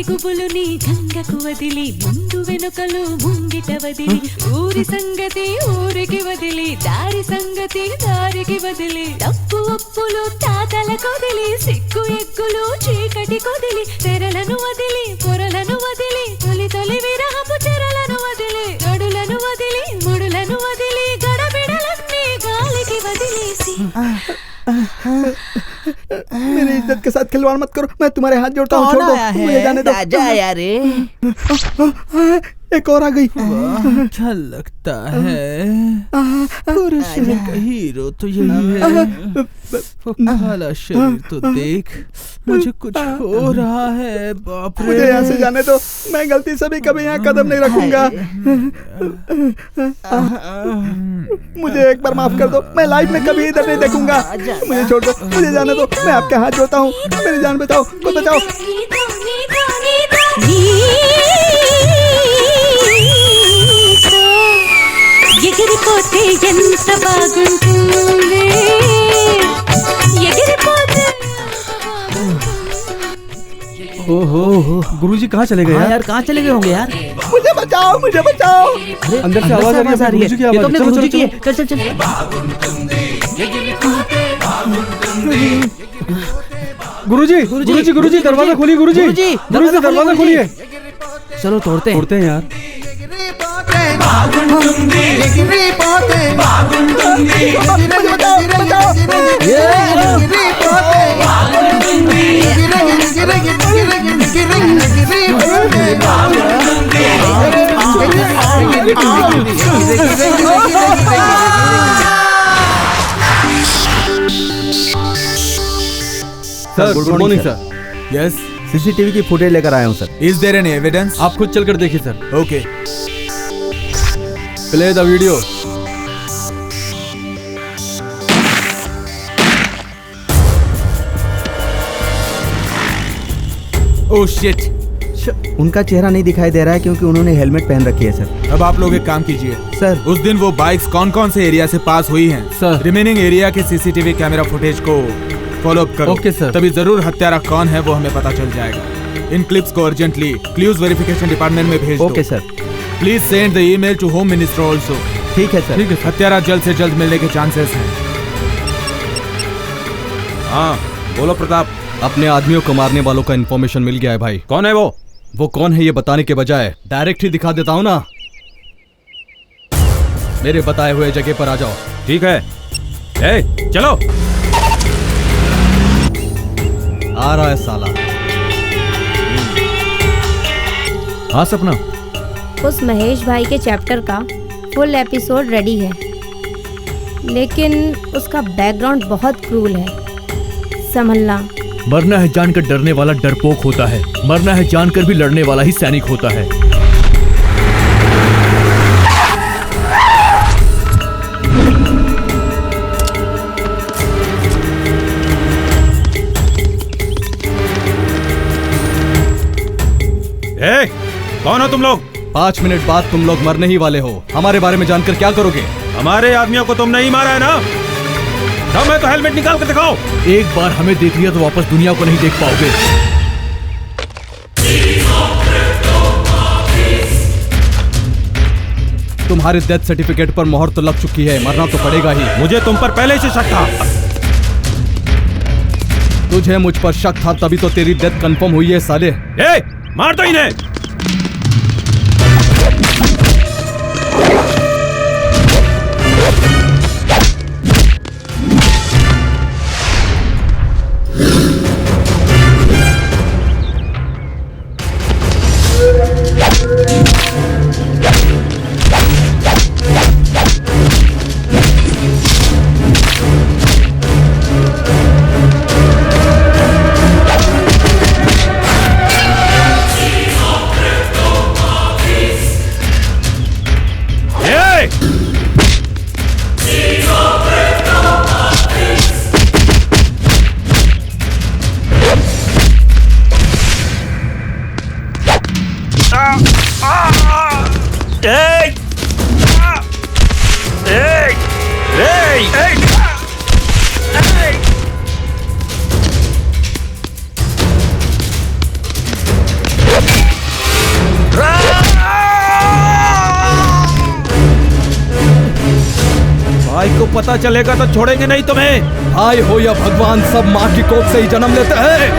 గుబులుని జంగకు వదిలి ముందు వెనుకలు ముంగిట వదిలి ఊరి సంగతి ఊరికి వదిలి దారి సంగతి దారికి వదిలి తప్పు ఒప్పులు తాతల కొదిలి సిగ్గు ఎగ్గులు చీకటి కొదిలి తెరలను వదిలి పొరలను వదిలి తొలి తొలి విరహపు చెరలను వదిలి గడులను వదిలి ముడులను వదిలి గడబిడలన్నీ గాలికి వదిలేసి मेरी इज्जत के साथ खिलवाड़ मत करो, मैं तुम्हारे हाथ जोड़ता हूँ, छोड़ दो, मुझे जाने दो। एक और आ गई। अच्छा लगता है, पुरुष का हीरो तो यही है। काला शरीर तो देख, मुझे कुछ हो रहा है। बाप रे, मुझे यहाँ से जाने दो, मैं गलती से भी कभी यहाँ कदम नहीं रखूंगा। मुझे एक बार माफ कर दो, मैं लाइफ में कभी इधर नहीं देखूंगा। मुझे छोड़ दो, मुझे जाने दो, मैं आपके हाथ जोड़ता हूँ, मेरी जान बचाओ, खुद बचाओ। ఎగిరిపోతే ఎంత బాగుంటుంది, ఎగిరిపోతే। ओहो गुरुजी कहाँ चले गए यार? कहाँ चले गए होंगे यार? मुझे बचाओ, मुझे बचाओ। अंदर से आवाज आ रही है, गुरुजी की आवाज। चलो गुरुजी की, चल चल चल। गुरुजी गुरुजी गुरुजी दरवाजा खोलिए, गुरुजी गुरुजी दरवाजा खोलिए। चलो तोड़ते हैं यार। Sir good morning sir. Yes, CCTV की फुटेज लेकर आया हूँ sir. Is there any evidence? आप खुद चलकर देखिए sir. Okay, play the video. Oh shit, उनका चेहरा नहीं दिखाई दे रहा है क्योंकि उन्होंने हेलमेट पहन रखी है सर। अब आप लोग एक काम कीजिए सर। उस दिन वो बाइक्स कौन कौन से एरिया से पास हुई हैं सर, रिमेनिंग एरिया के सीसीटीवी कैमरा फुटेज को फॉलो अप करो। Okay sir. तभी जरूर हत्यारा कौन है वो हमें पता चल जाएगा। इन क्लिप्स को अर्जेंटली क्लूज वेरिफिकेशन डिपार्टमेंट में भेज दो। Okay sir. Please send the email to home minister also. ठीक है सर। ठीक है, हत्यारा जल्द से जल्द मिलने के चांसेस हैं। हाँ बोलो प्रताप। अपने आदमियों को मारने वालों का इन्फॉर्मेशन मिल गया है भाई। कौन है वो कौन है ये बताने के बजाय डायरेक्ट ही दिखा देता हूँ ना। मेरे बताए हुए जगह पर आ जाओ। ठीक है, ए, चलो। आ रहा है साला। हाँ सपना, उस महेश भाई के चैप्टर का फुल एपिसोड रेडी है, लेकिन उसका बैकग्राउंड बहुत क्रूल है, संभलना। मरना है जानकर डरने वाला डरपोक होता है, मरना है जानकर भी लड़ने वाला ही सैनिक होता है। ए, कौन हो तुम लोग? 5 मिनट बाद तुम लोग मरने ही वाले हो। हमारे बारे में जानकर क्या करोगे? हमारे आदमियों को तुमने ही मारा है ना? दम है तो हेलमेट निकाल कर दिखाओ। एक बार हमें देख लिया तो वापस दुनिया को नहीं देख पाओगे। तुम्हारे डेथ सर्टिफिकेट पर मोहर तो लग चुकी है, मरना तो पड़ेगा ही। मुझे तुम पर पहले से शक था। तुझे मुझ पर शक था तभी तो तेरी डेथ कंफर्म हुई है साले। मार दो इन्हें। भाई को पता चलेगा तो छोड़ेंगे नहीं तुम्हें। भाई हो या भगवान, सब माँ की कोख से ही जन्म लेते हैं।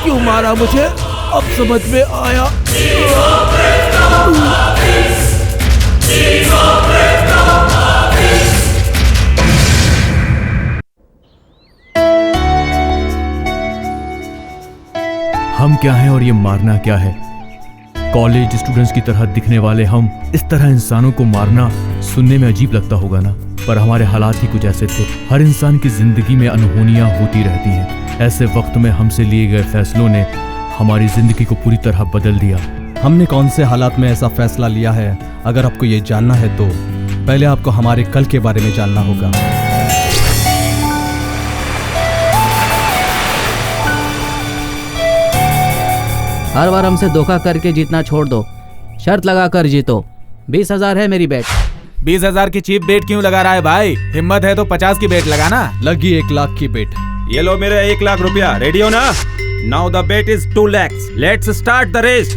क्यों मारा मुझे, अब समझ में आया। हम क्या हैं और ये मारना क्या है। कॉलेज स्टूडेंट्स की तरह दिखने वाले हम इस तरह इंसानों को मारना सुनने में अजीब लगता होगा ना, पर हमारे हालात ही कुछ ऐसे थे। हर इंसान की जिंदगी में अनहोनियां होती रहती हैं। ऐसे वक्त में हमसे लिए गए फैसलों ने हमारी जिंदगी को पूरी तरह बदल दिया। हमने कौन से हालात में ऐसा फैसला लिया है, अगर आपको ये जानना है तो पहले आपको हमारे कल के बारे में जानना होगा। हर बार हमसे धोखा करके जीतना छोड़ दो, शर्त लगा कर जीतो। 20,000 है मेरी बेट। 20,000 की चीप बेट क्यों लगा रहा है भाई? हिम्मत है तो 50 की बेट लगाना। लगी 1 लाख की बेट। ये लो मेरे 1 लाख रुपया। रेडी हो ना? Now the bet is 2 lakhs। Let's start the race.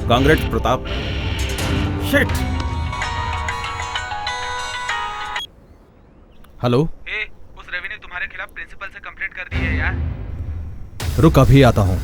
Congress Pratap. Shit. Hello. उस रवि ने तुम्हारे खिलाफ प्रिंसिपल से कंप्लेंट कर दी है यार। रुक, अभी आता हूँ।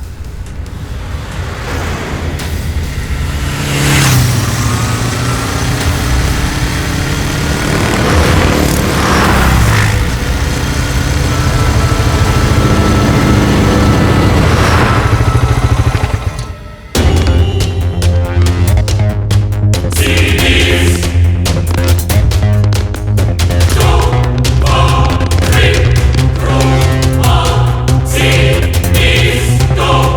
Go!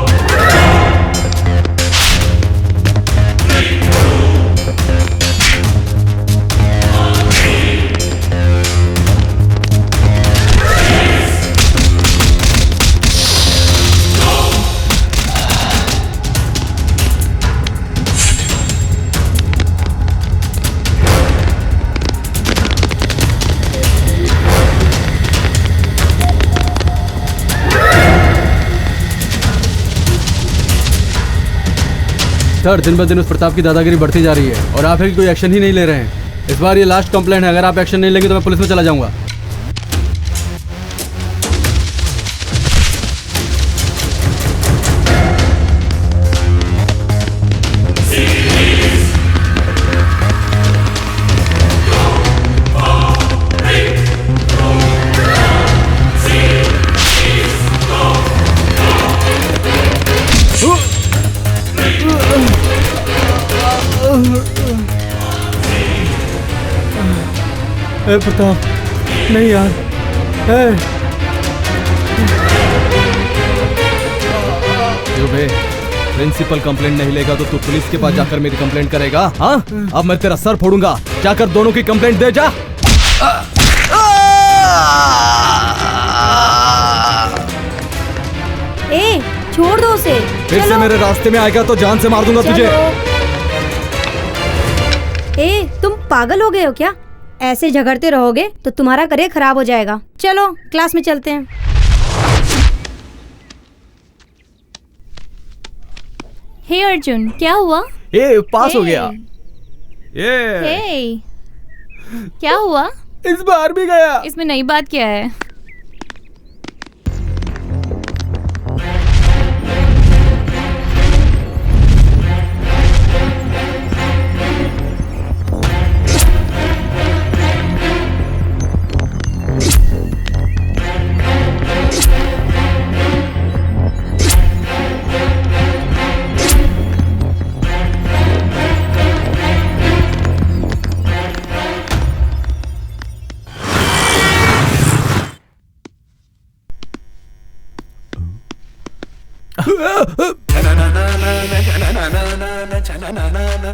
सर, दिन ब दिन उस प्रताप की दादागिरी बढ़ती जा रही है और आप है कि कोई एक्शन ही नहीं ले रहे हैं। इस बार ये लास्ट कंप्लेंट है, अगर आप एक्शन नहीं लेंगे तो मैं पुलिस में चला जाऊंगा। ए प्रताप, नहीं यार। बे, प्रिंसिपल कंप्लेंट नहीं लेगा तो तू पुलिस के पास जाकर मेरी कंप्लेंट करेगा? हाँ, अब मैं तेरा सर फोड़ूंगा। जाकर दोनों की कंप्लेंट दे जा। ए, छोड़ दो उसे। फिर से मेरे रास्ते में आएगा तो जान से मार दूंगा तुझे। ए, तुम पागल हो गए हो क्या? ऐसे झगड़ते रहोगे तो तुम्हारा करियर खराब हो जाएगा। चलो क्लास में चलते हैं। हे अर्जुन, क्या हुआ? ए, पास हो गया। हे, क्या हुआ? इस बार भी गया। इसमें नई बात क्या है?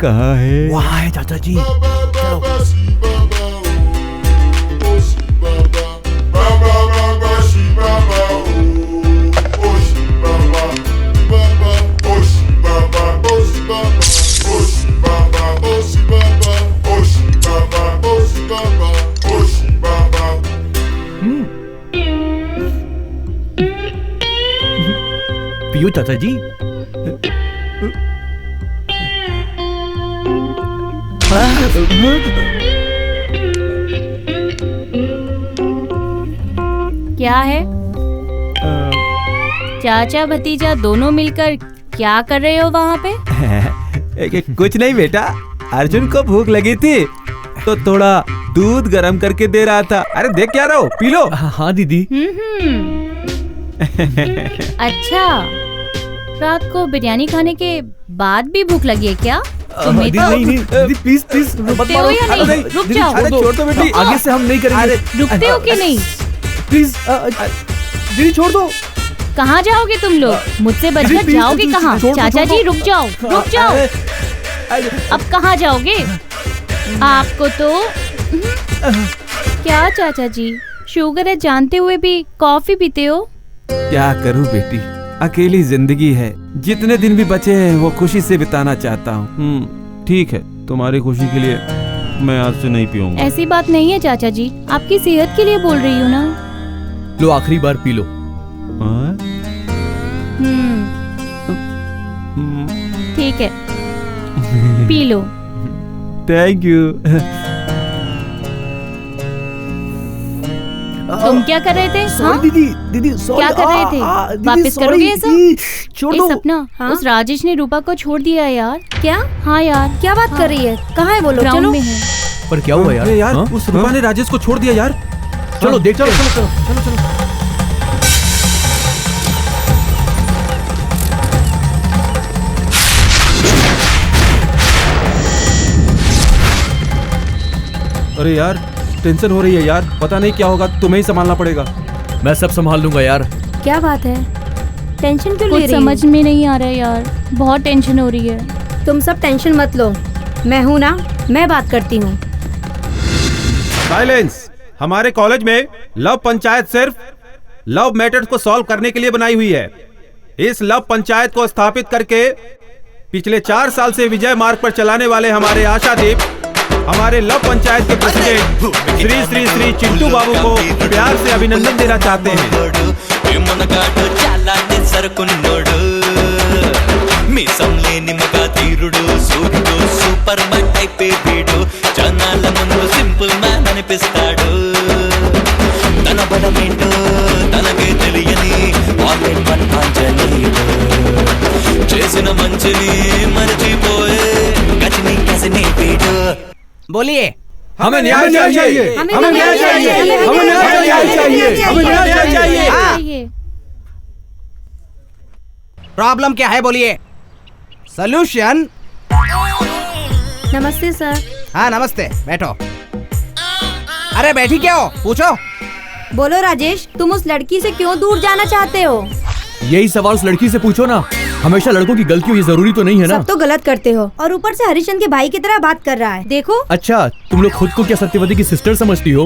कहाँ है? वहाँ है चाचा जी। चलो। पियो चाचा जी। क्या है? चाचा भतीजा दोनों मिलकर क्या कर रहे हो वहाँ पे? कुछ नहीं बेटा, अर्जुन को भूख लगी थी तो थोड़ा दूध गरम करके दे रहा था। अरे देख क्या रहा हो, पी लो। हाँ दीदी। अच्छा, रात को बिरयानी खाने के बाद भी भूख लगी है क्या? दीदी नहीं, प्लीज प्लीज रुकते हो या नहीं? रुक जाओ। अरे छोड़ दो बेटी, आगे से हम नहीं करेंगे। रुकते हो कि नहीं? प्लीज दीदी छोड़ दो। कहाँ जाओगे तुम लोग? मुझसे बचकर जाओगे कहाँ? चाचा जी रुक जाओ, रुक जाओ। अब कहाँ जाओगे? आपको तो क्या चाचा जी, शुगर है जानते हुए भी कॉफी पीते हो? क्या करूं बेटी, अकेली जिंदगी है। जितने दिन भी बचे हैं वो खुशी से बिताना चाहता हूँ। ठीक है, तुम्हारी खुशी के लिए मैं आज से नहीं पीऊंगा। ऐसी बात नहीं है चाचा जी, आपकी सेहत के लिए बोल रही हूँ ना। लो आखिरी बार पी लो। ठीक है, पी लो। Thank you. तुम क्या कर रहे थे? हाँ? दीदी, दीदी क्या कर रहे थे? वापस करोगे ऐसा? छोड़ दो। सपना, उस राजेश ने रूपा को छोड़ दिया यार। क्या? हाँ यार। क्या बात कर रही है? कहाँ है वो लोग? ग्राउंड चलो। में है। पर क्या हुआ यार? उस रूपा ने राजेश को छोड़ दिया यार। चलो देख, चलो चलो चलो चलो। अरे यार, टेंशन हो रही है यार, पता नहीं क्या होगा, तुम्हें ही संभालना पड़ेगा। मैं सब संभाल लूंगा यार। क्या बात है? टेंशन क्यों ले कुछ रही हो? समझ में नहीं आ रहा है यार, बहुत टेंशन हो रही है। तुम सब टेंशन मत लो, मैं हूँ ना, मैं बात करती हूँ। साइलेंस। हमारे कॉलेज में लव पंचायत सिर्फ लव मैटर्स को सॉल्व करने के लिए बनाई हुई है। इस लव पंचायत को स्थापित करके पिछले 4 साल से विजय मार्ग पर चलाने वाले हमारे आशादीप हमारे लव पंचायत के प्रेसिडेंट श्री श्री श्री चिंटू बाबू को प्यार से अभिनंदन देना चाहते हैं। मी समले निमगा तीरुडो చూపిస్తాడు తన బలమేంటో తనకే తెలియని ఆన్లైన్ పట్టాంజలిడు చేసిన మంచిని మరచిపోయే గజని కసిని పీడు बोलिए हमें न्याय चाहिए, हमें न्याय चाहिए, हमें न्याय चाहिए, हमें न्याय चाहिए। प्रॉब्लम क्या है बोलिए। सॉल्यूशन। नमस्ते सर। हाँ नमस्ते, बैठो। अरे बैठी क्या हो, पूछो। बोलो राजेश, तुम उस लड़की से क्यों दूर जाना चाहते हो? यही सवाल उस लड़की से पूछो ना। हमेशा लड़कों की गलती हो ये जरूरी तो नहीं है ना। सब तो गलत करते हो और ऊपर से हरिश्चंद्र के भाई की तरह बात कर रहा है। देखो। अच्छा तुम लोग खुद को क्या सत्यवती की सिस्टर समझती हो?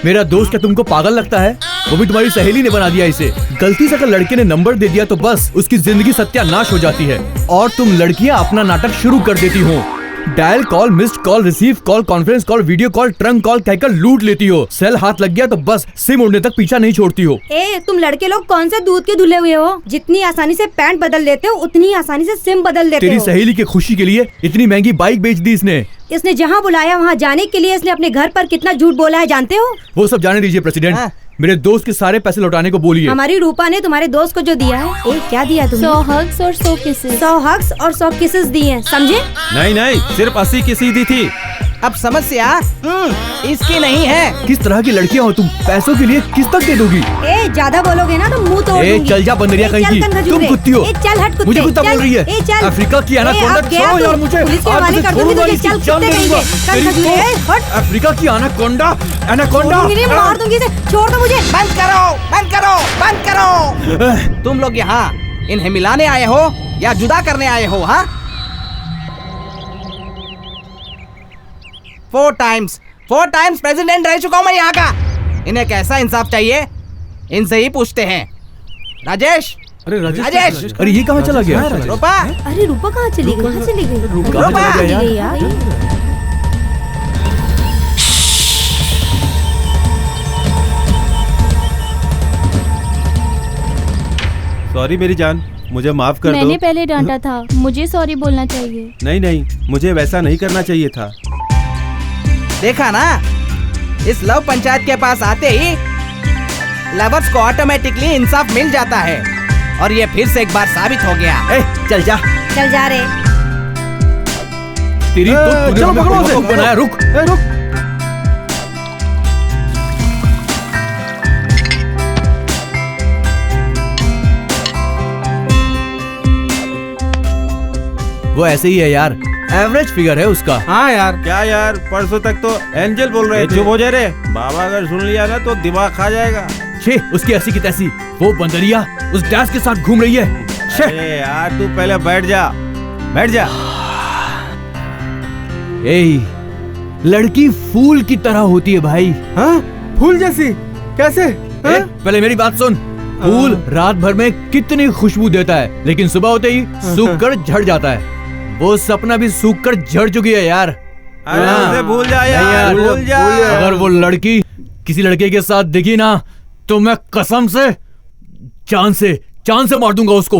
मेरा दोस्त क्या तुमको पागल लगता है? वो भी तुम्हारी सहेली ने बना दिया इसे। गलती से अगर लड़के ने नंबर दे दिया तो बस उसकी जिंदगी सत्यानाश हो जाती है और तुम लड़कियां अपना नाटक शुरू कर देती हो। Dial call, missed call, receive call, conference call, video call, trunk call कहकर लूट लेती हो। सेल हाथ लग गया तो बस सिम उड़ने तक पीछा नहीं छोड़ती हो। तुम लड़के लोग कौन से दूध के धुले हुए हो? जितनी आसानी से पैंट बदल लेते हो उतनी आसानी से सिम बदल लेते हो। तेरी सहेली की खुशी के लिए इतनी महंगी बाइक बेच दी इसने जहाँ बुलाया वहाँ जाने के लिए इसने अपने घर पर कितना झूठ बोला है जानते हो? वो सब जाने दीजिए प्रेसिडेंट। मेरे दोस्त के सारे पैसे लौटाने को बोलिए। हमारी रूपा ने तुम्हारे दोस्त को जो दिया है, क्या दिया तुमने? 100 हग्स और 100 किसेस। 100 हग्स और 100 किसेस दिए हैं, समझे? नहीं, सिर्फ 80 किसी दी थी। अब समस्या इसकी नहीं है। किस तरह की लड़कियां हो तुम? पैसों के लिए किस तक दे दोगी? ज्यादा बोलोगे ना तो मुंह तोड़ दूंगी। चल जा बंदरिया कहीं की। तुम कुत्ती हो। चल हट कुत्ते। मुझे कुत्ता बोल रही है। अफ्रीका की एनाकोंडा छोड़ो यार मुझे। अफ्रीका की एनाकोंडा मार दूंगी इसे। छोड़ दो मुझे। बंद करो, बंद करो, बंद करो। तुम लोग यहाँ इन्हें मिलाने आए हो या जुदा करने आए हो? हाँ 4 टाइम्स प्रेसिडेंट रह चुका हूँ मैं यहाँ का। इन्हें कैसा इंसाफ चाहिए इनसे ही पूछते हैं। राजेश। अरे राजेश, अरे ये कहाँ चला गया? रूपा। अरे रूपा कहाँ चली गई? रूपा यार। सॉरी मेरी जान, मुझे माफ कर दो। मैंने पहले डांटा था, मुझे सॉरी बोलना चाहिए। नहीं, मुझे वैसा नहीं करना चाहिए था। देखा ना, इस लव पंचायत के पास आते ही लवर्स को ऑटोमेटिकली इंसाफ मिल जाता है और ये फिर से एक बार साबित हो गया। चल जा रे। तेरी तो बनाया। रुक। वो ऐसे ही है यार, एवरेज फिगर है उसका। हाँ यार। क्या यार, परसों तक तो एंजल बोल रहे थे। चुप हो जा रे, बाबा अगर सुन लिया ना तो दिमाग खा जाएगा। छे, उसकी ऐसी की तैसी। वो बंदरिया उस डैश के साथ घूम रही है। अरे यार तू पहले बैठ जा। लड़की फूल की तरह होती है भाई। हाँ? फूल जैसी? कैसे? पहले मेरी बात सुन। फूल रात भर में कितनी खुशबू देता है, लेकिन सुबह होते ही सूख कर झड़ जाता है। वो सपना भी सूख कर झड़ चुकी है यार। उसे भूल जा यार, भूल जा। अगर वो लड़की किसी लड़के के साथ दिखी ना तो मैं कसम से चांद से मार दूंगा उसको।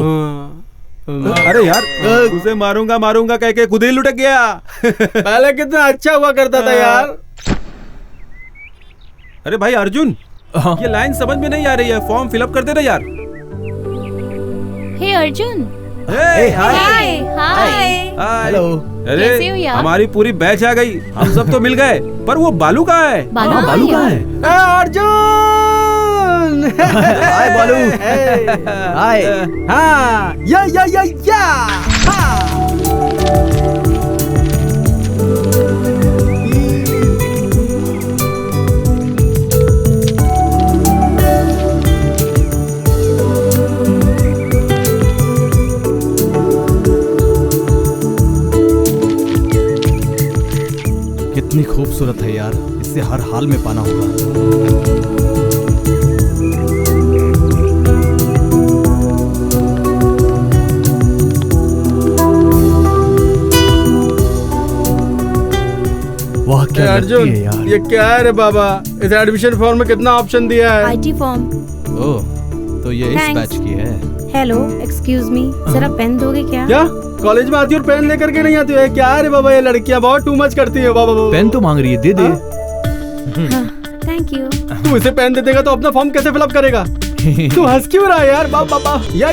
अरे यार, उसे मारूंगा कह के खुद ही लुटक गया। पहले कितना अच्छा हुआ करता था यार। अरे भाई अर्जुन, ये लाइन समझ में नहीं आ रही है, फॉर्म फिलअप कर दे ना यार। हे अर्जुन। हाय। हेलो। अरे हमारी पूरी बैच आ गई, हम सब तो मिल गए, पर वो बालू कहाँ है? बालू कहाँ है? अर्जुन। हाय बालू। हाय। हाँ या कितनी खूबसूरत है यार, इसे हर हाल में पाना होगा। वाह क्या अर्जुन है यार। ये क्या है रे बाबा? इस एडमिशन फॉर्म में कितना ऑप्शन दिया है? IT form. ओह, तो ये इस Thanks. बैच की है। हेलो, एक्सक्यूज मी, जरा पेन दोगे क्या? कॉलेज में आती और पेन लेकर के नहीं आती है? क्या है रे बाबा, ये लड़कियां बहुत टू मच करती है बाबा। पेन तो मांग रही है, दे दे। Thank you. तू इसे पेन दे देगा तो अपना फॉर्म कैसे फिलअप करेगा? तू हंस क्यों रहा है यार? बाबा या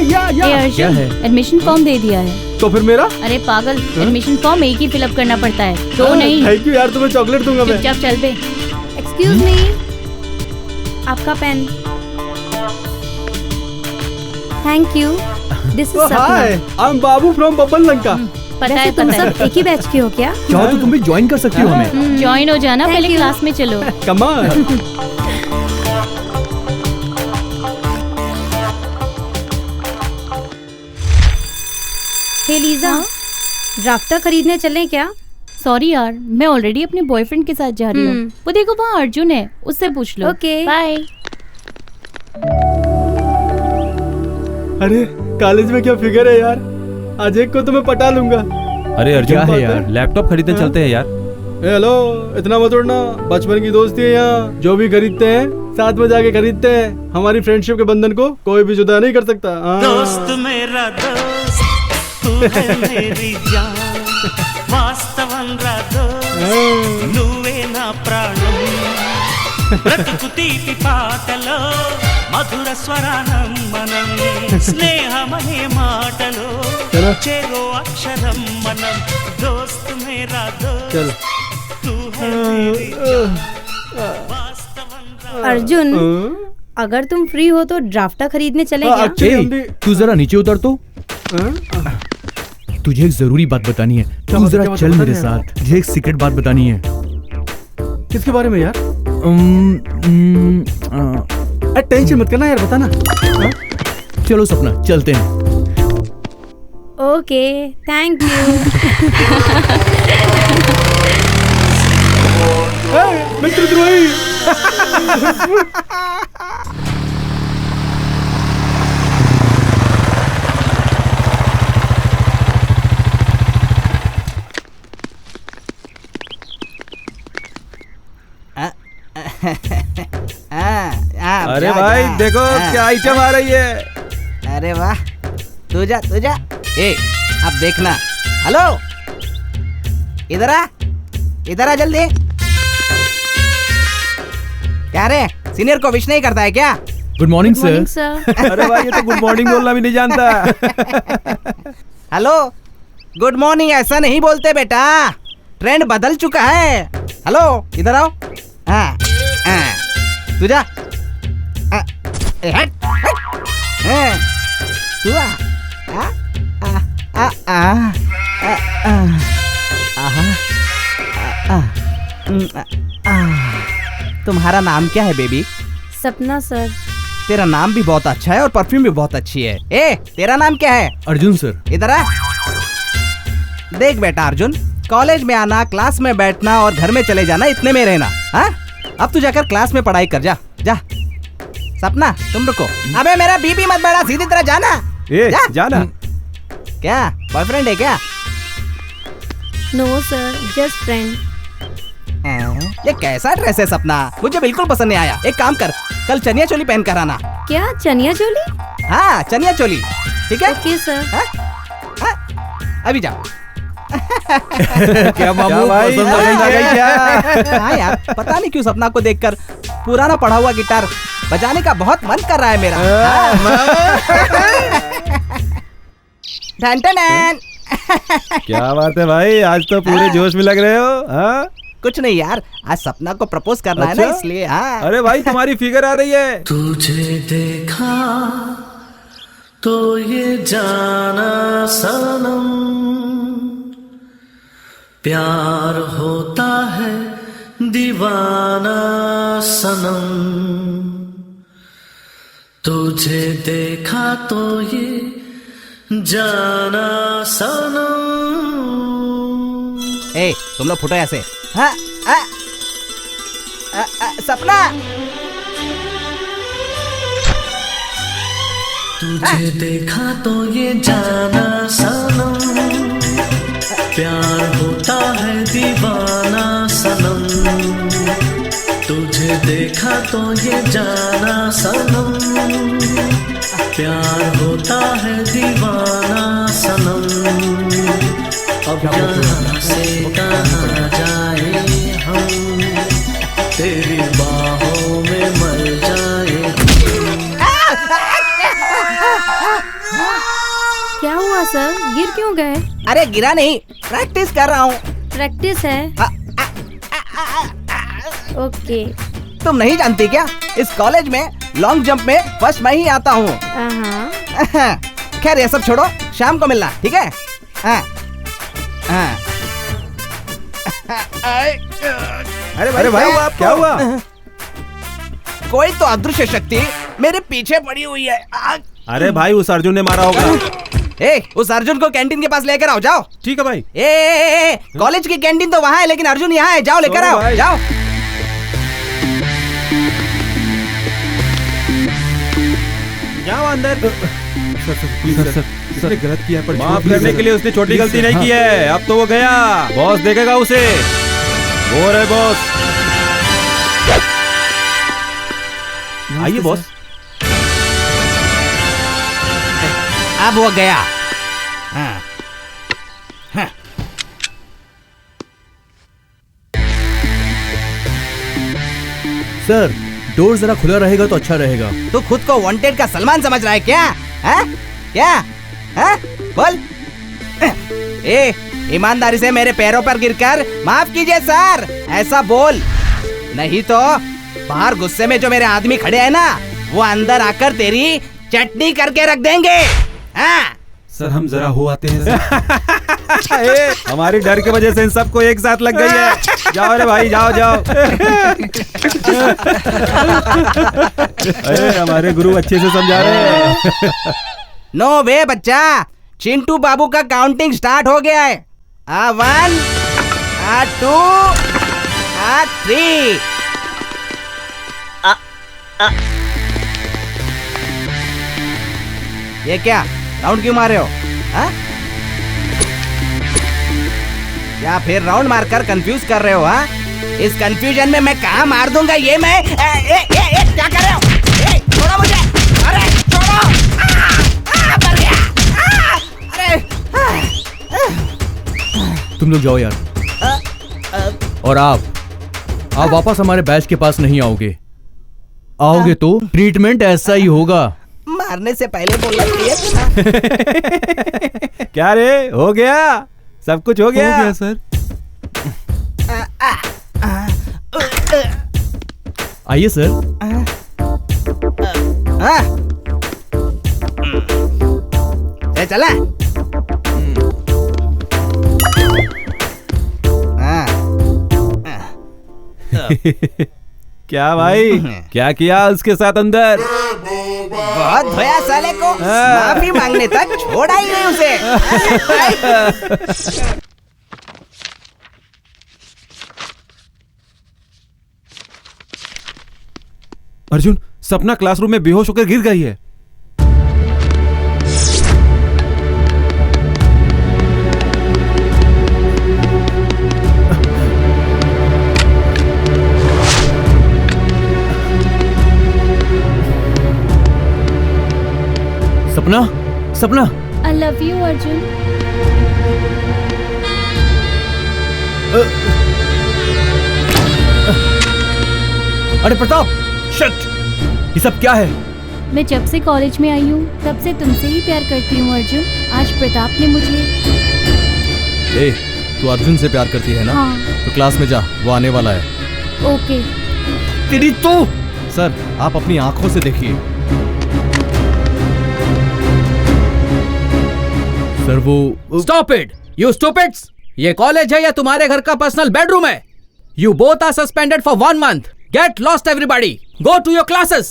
क्या है? एडमिशन फॉर्म दे दिया है। तो फिर मेरा? अरे पागल, एडमिशन फॉर्म एक ही फिलअप करना पड़ता है, दो नहीं। थैंक यू यार, तुम्हें चॉकलेट दूंगा मैं। चुपचाप चल बे। एक्सक्यूज मी, आपका pen. Thank you. This is Sapna. Hi, I am Babu from Babban Lanka. पता है, तुम सब एक ही बैच के हो क्या? चाहो तो तुम भी ज्वाइन कर सकती हो हमें। ज्वाइन हो जाना, पहले क्लास में चलो। Come on. Hey Lisa, drafter खरीदने चलें क्या? सॉरी यार, मैं ऑलरेडी अपने बॉयफ्रेंड के साथ जा रही हूँ। वो देखो वहाँ अर्जुन है, उससे पूछ लो। Okay bye. अरे कॉलेज में क्या फिगर है यार, आज एक को तो मैं पटा लूंगा। अरे अर्जुन क्या है यार, लैपटॉप खरीदने चलते हैं यार। हेलो, इतना मत उड़ना, बचपन की दोस्ती है यहाँ। जो भी खरीदते हैं साथ में जाके खरीदते हैं। हमारी फ्रेंडशिप के बंधन को कोई भी जुदा नहीं कर सकता। दोस्त मेरा दोस्त, तू है मेरी जान, వాస్తవంగా నువ్వే నా ప్రాణం, బ్రతుకు తీపి పాటలో మధుర స్వరానం మనం, స్నేహమనే మాటలో చెరో అక్షరం మనం, దోస్త్ మేరా దోస్త్ तू है मेरी जान, वास्तవంగా। अर्जुन, अगर तुम फ्री हो तो ड्राफ्टर खरीदने चले क्या? तू जरा नीचे उतर तो। तुझे एक जरूरी बात बतानी है, तू जरा चल मेरे साथ। मुझे एक सीक्रेट बात बतानी है। किसके बारे में यार? टेंशन मत करना यार, बताना। चलो सपना, चलते हैं। Okay, thank you. मित्रद्रोही। अरे भाई देखो क्या आइटम आ रही है। अरे वाह, तू जा। ए, अब देखना। हेलो, इधर आ जल्दी। क्या रे, सीनियर को विश नहीं करता है क्या? Good morning sir. अरे भाई ये तो गुड मॉर्निंग बोलना भी नहीं जानता। हेलो, गुड मॉर्निंग ऐसा नहीं बोलते बेटा, ट्रेंड बदल चुका है। हेलो, इधर आओ। तू जा। तू तुम्हारा नाम क्या है बेबी? सपना सर। तेरा नाम भी बहुत अच्छा है और परफ्यूम भी बहुत अच्छी है। ए, तेरा नाम क्या है? अर्जुन सर। इधर आ। देख बेटा अर्जुन, कॉलेज में आना, क्लास में बैठना और घर में चले जाना, इतने में रहना। हाँ, अब तू जाकर क्लास में पढ़ाई कर। जा। सपना तुम रुको। अबे मेरा बीपी मत बढ़ा, सीधी तरह जाना। जाना। क्या बॉयफ्रेंड है क्या? No sir, just friend. ये कैसा ड्रेस है सपना? मुझे बिल्कुल पसंद नहीं आया। एक काम कर, कल चनिया चोली पहन कर आना। क्या चनिया चोली? हाँ, चनिया चोली। ठीक है? Okay sir. अभी जाओ। क्या मामू, पसंद आ गई क्या? हाँ यार, पता नहीं क्यों सपना को देखकर पुराना पढ़ा हुआ गिटार बजाने का बहुत मन कर रहा है मेरा। क्या बात है भाई, आज तो पूरे जोश में लग रहे हो। हाँ, कुछ नहीं यार, आज सपना को प्रपोज करना है ना, इसलिए। हाँ। अरे भाई तुम्हारी फिगर आ रही है। तुझे देखा तो ये जाना सनम, प्यार होता है दीवाना सनम, तुझे देखा तो ये जाना सनम। ए, तुम लोग फुटो ऐसे। हाँ, सपना। तुझे देखा तो ये जाना सनम, प्यार होता है दीवाना सनम, तुझे देखा तो ये जाना सनम, प्यार होता है दीवाना सनम। अब यहाँ से कहाँ जाए हम, तेरे क्या हुआ सर, गिर क्यों गए? अरे गिरा नहीं, प्रैक्टिस कर रहा हूँ। प्रैक्टिस है? ओके। तुम नहीं जानती क्या, इस कॉलेज में लॉन्ग जंप में फर्स्ट मैं ही आता हूँ। खैर ये सब छोड़ो, शाम को मिलना, ठीक है? अरे भाई आप क्या हुआ? कोई तो अदृश्य शक्ति मेरे पीछे पड़ी हुई है। अरे भाई उस अर्जुन ने मारा होगा। उस अर्जुन को कैंटीन के पास लेकर आओ, जाओ। ठीक है भाई। कॉलेज की कैंटीन तो वहाँ है, लेकिन अर्जुन यहाँ है, जाओ लेकर आओ, जाओ। जाओ अंदर। सर गलत किया पर माफ करने के लिए उसने छोटी गलती नहीं की है। अब तो वो गया, बॉस देखेगा उसे। वो रहे बॉस। आइए बॉस। अब वो गया। सर डोर जरा खुला रहेगा तो अच्छा रहेगा। तू खुद को वांटेड का सलमान समझ रहा है क्या? क्या? बोल। ईमानदारी से मेरे पैरों पर गिरकर माफ कीजिए सर, ऐसा बोल। नहीं तो बाहर गुस्से में जो मेरे आदमी खड़े हैं ना, वो अंदर आकर तेरी चटनी करके रख देंगे। सर हम जरा हो आते हैं। हमारी डर की वजह से इन सबको एक साथ लग गई है। जाओ रे भाई, जाओ जाओ। अरे हमारे गुरु अच्छे से समझा रहे हैं। नो वे बच्चा, चिंटू बाबू का काउंटिंग स्टार्ट हो गया है। 1 2 3। ये क्या राउंड क्यों मारे हो? या फिर राउंड मारकर कंफ्यूज कर रहे हो? इस कंफ्यूजन में मैं कहाँ मार दूंगा ये मैं। क्या कर रहे हो? छोड़ो मुझे, अरे छोड़ो। मर गया। तुम लोग जाओ यार। और आप वापस हमारे बैच के पास नहीं आओगे। आओगे तो ट्रीटमेंट ऐसा ही होगा। मारने से पहले बोलना चाहिए। क्या रे, हो गया? सब कुछ हो गया? हो गया सर। आइए सर। चला। क्या भाई, क्या किया उसके साथ अंदर? बहुत धोया साले को, माफी मांगने तक छोड़ा ही नहीं उसे। अर्जुन, सपना क्लासरूम में बेहोश होकर गिर गई है। सपना, सपना। आई लव यू अर्जुन। अरे प्रताप, शिट! ये सब क्या है? मैं जब से कॉलेज में आई हूँ तब से तुमसे ही प्यार करती हूँ अर्जुन। आज प्रताप ने मुझे। तू अर्जुन से प्यार करती है ना? हाँ। तो क्लास में जा, वो आने वाला है। ओके। तेरी तो। सर आप अपनी आंखों से देखिए। सर वो। Stop it, you stupids! ये कॉलेज है या तुम्हारे घर का पर्सनल बेडरूम है? You both are suspended for 1 month. Get lost everybody. Go to your classes.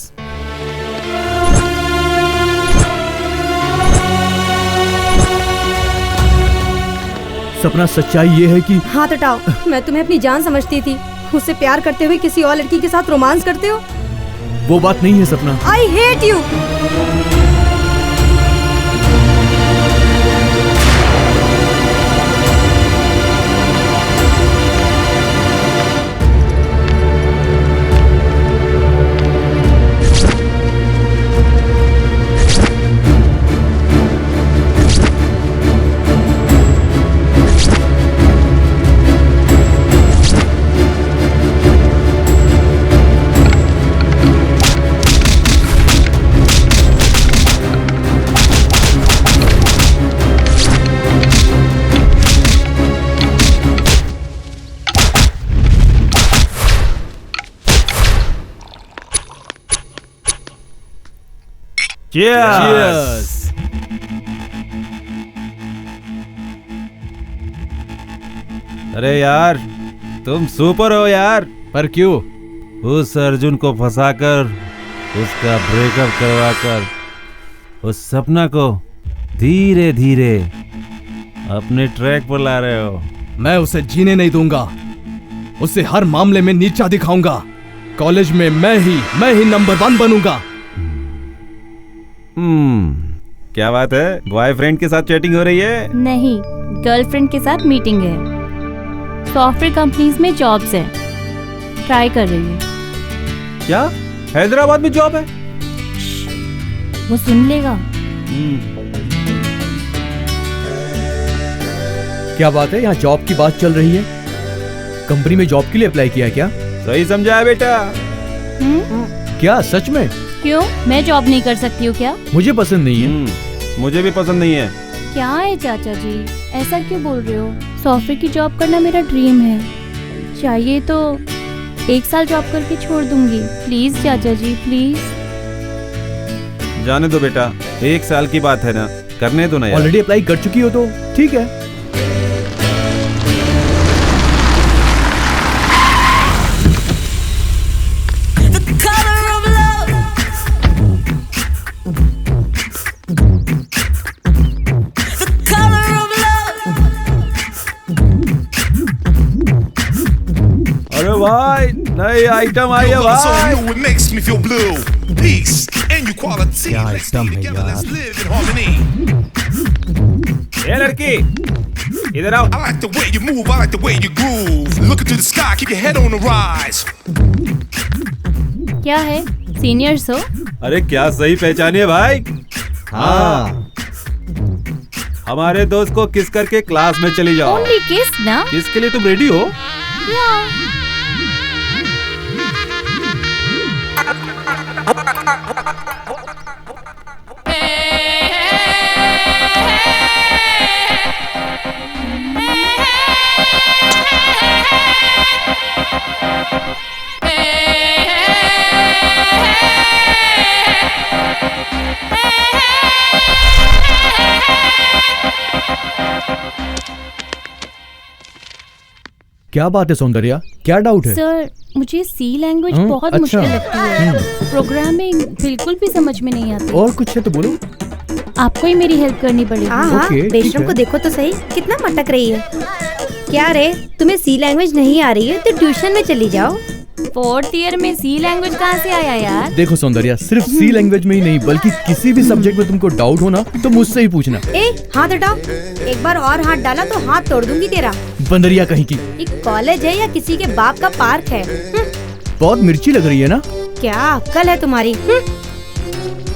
सपना, सच्चाई ये है कि। हाथ हटाओ, मैं तुम्हें अपनी जान समझती थी। उससे प्यार करते हुए किसी और लड़की के साथ रोमांस करते हो। वो बात नहीं है सपना। I hate you. Cheers! अरे यार तुम सुपर हो यार। पर क्यों? उस अर्जुन को फंसाकर उसका ब्रेकअप करवाकर उस सपना को धीरे धीरे अपने ट्रैक पर ला रहे हो। मैं उसे जीने नहीं दूंगा, उसे हर मामले में नीचा दिखाऊंगा। कॉलेज में मैं ही नंबर 1 बनूंगा। क्या बात है, बॉयफ्रेंड के साथ चैटिंग हो रही है? नहीं, गर्लफ्रेंड के साथ मीटिंग है। सॉफ्टवेयर कंपनीज में जॉब्स हैं, ट्राई कर रही हूँ। क्या हैदराबाद में जॉब है? वो सुन लेगा। क्या बात है, यहाँ जॉब की बात चल रही है? कंपनी में जॉब के लिए अप्लाई किया है क्या? सही समझा है बेटा। क्या सच में? क्यों, मैं जॉब नहीं कर सकती हूँ क्या? मुझे पसंद नहीं है। मुझे भी पसंद नहीं है। क्या है चाचा जी, ऐसा क्यों बोल रहे हो? सॉफ्टवेयर की जॉब करना मेरा ड्रीम है। चाहिए तो 1 साल जॉब करके छोड़ दूंगी। प्लीज चाचा जी, प्लीज। जाने दो बेटा, 1 साल की बात है ना, करने दो ना यार। ऑलरेडी अप्लाई कर चुकी हो तो ठीक है। अरे भाई नई आइटम आई है भाई। It makes me feel blue. Peace and equality. Let's stay together. Let's live in harmony. ये लड़की इधर आओ। I like the way you move. I like the way you groove. Look into the sky. Keep your head on the rise. क्या है, seniors हो? अरे क्या सही पहचानिए भाई। हाँ, हमारे दोस्त को किस करके क्लास में चली जाओ। ओनली किस ना? किस के लिए तुम रेडी हो? क्या बात है सौंदर्या, क्या डाउट है? सर, मुझे सी लैंग्वेज बहुत अच्छा। मुश्किल लगती है। प्रोग्रामिंग बिल्कुल भी समझ में नहीं आती। और कुछ है तो बोलो। आपको ही मेरी हेल्प करनी पड़ेगी। हाँ, बेशरम को देखो तो सही, कितना मटक रही है। क्या रे, तुम्हें सी लैंग्वेज नहीं आ रही है तो ट्यूशन में चली जाओ। 4th ईयर में सी लैंग्वेज कहाँ से आया यार? देखो सौंदर्या, सिर्फ सी लैंग्वेज में ही नहीं बल्कि किसी भी सब्जेक्ट में तुमको डाउट हो ना तो मुझसे ही पूछना। हाथ हटाओ, एक बार और हाथ डाला तो हाथ तोड़ दूंगी तेरा। बंदरिया कहीं की। एक कॉलेज है या किसी के बाप का पार्क है? बहुत मिर्ची लग रही है ना? क्या अक्ल है तुम्हारी?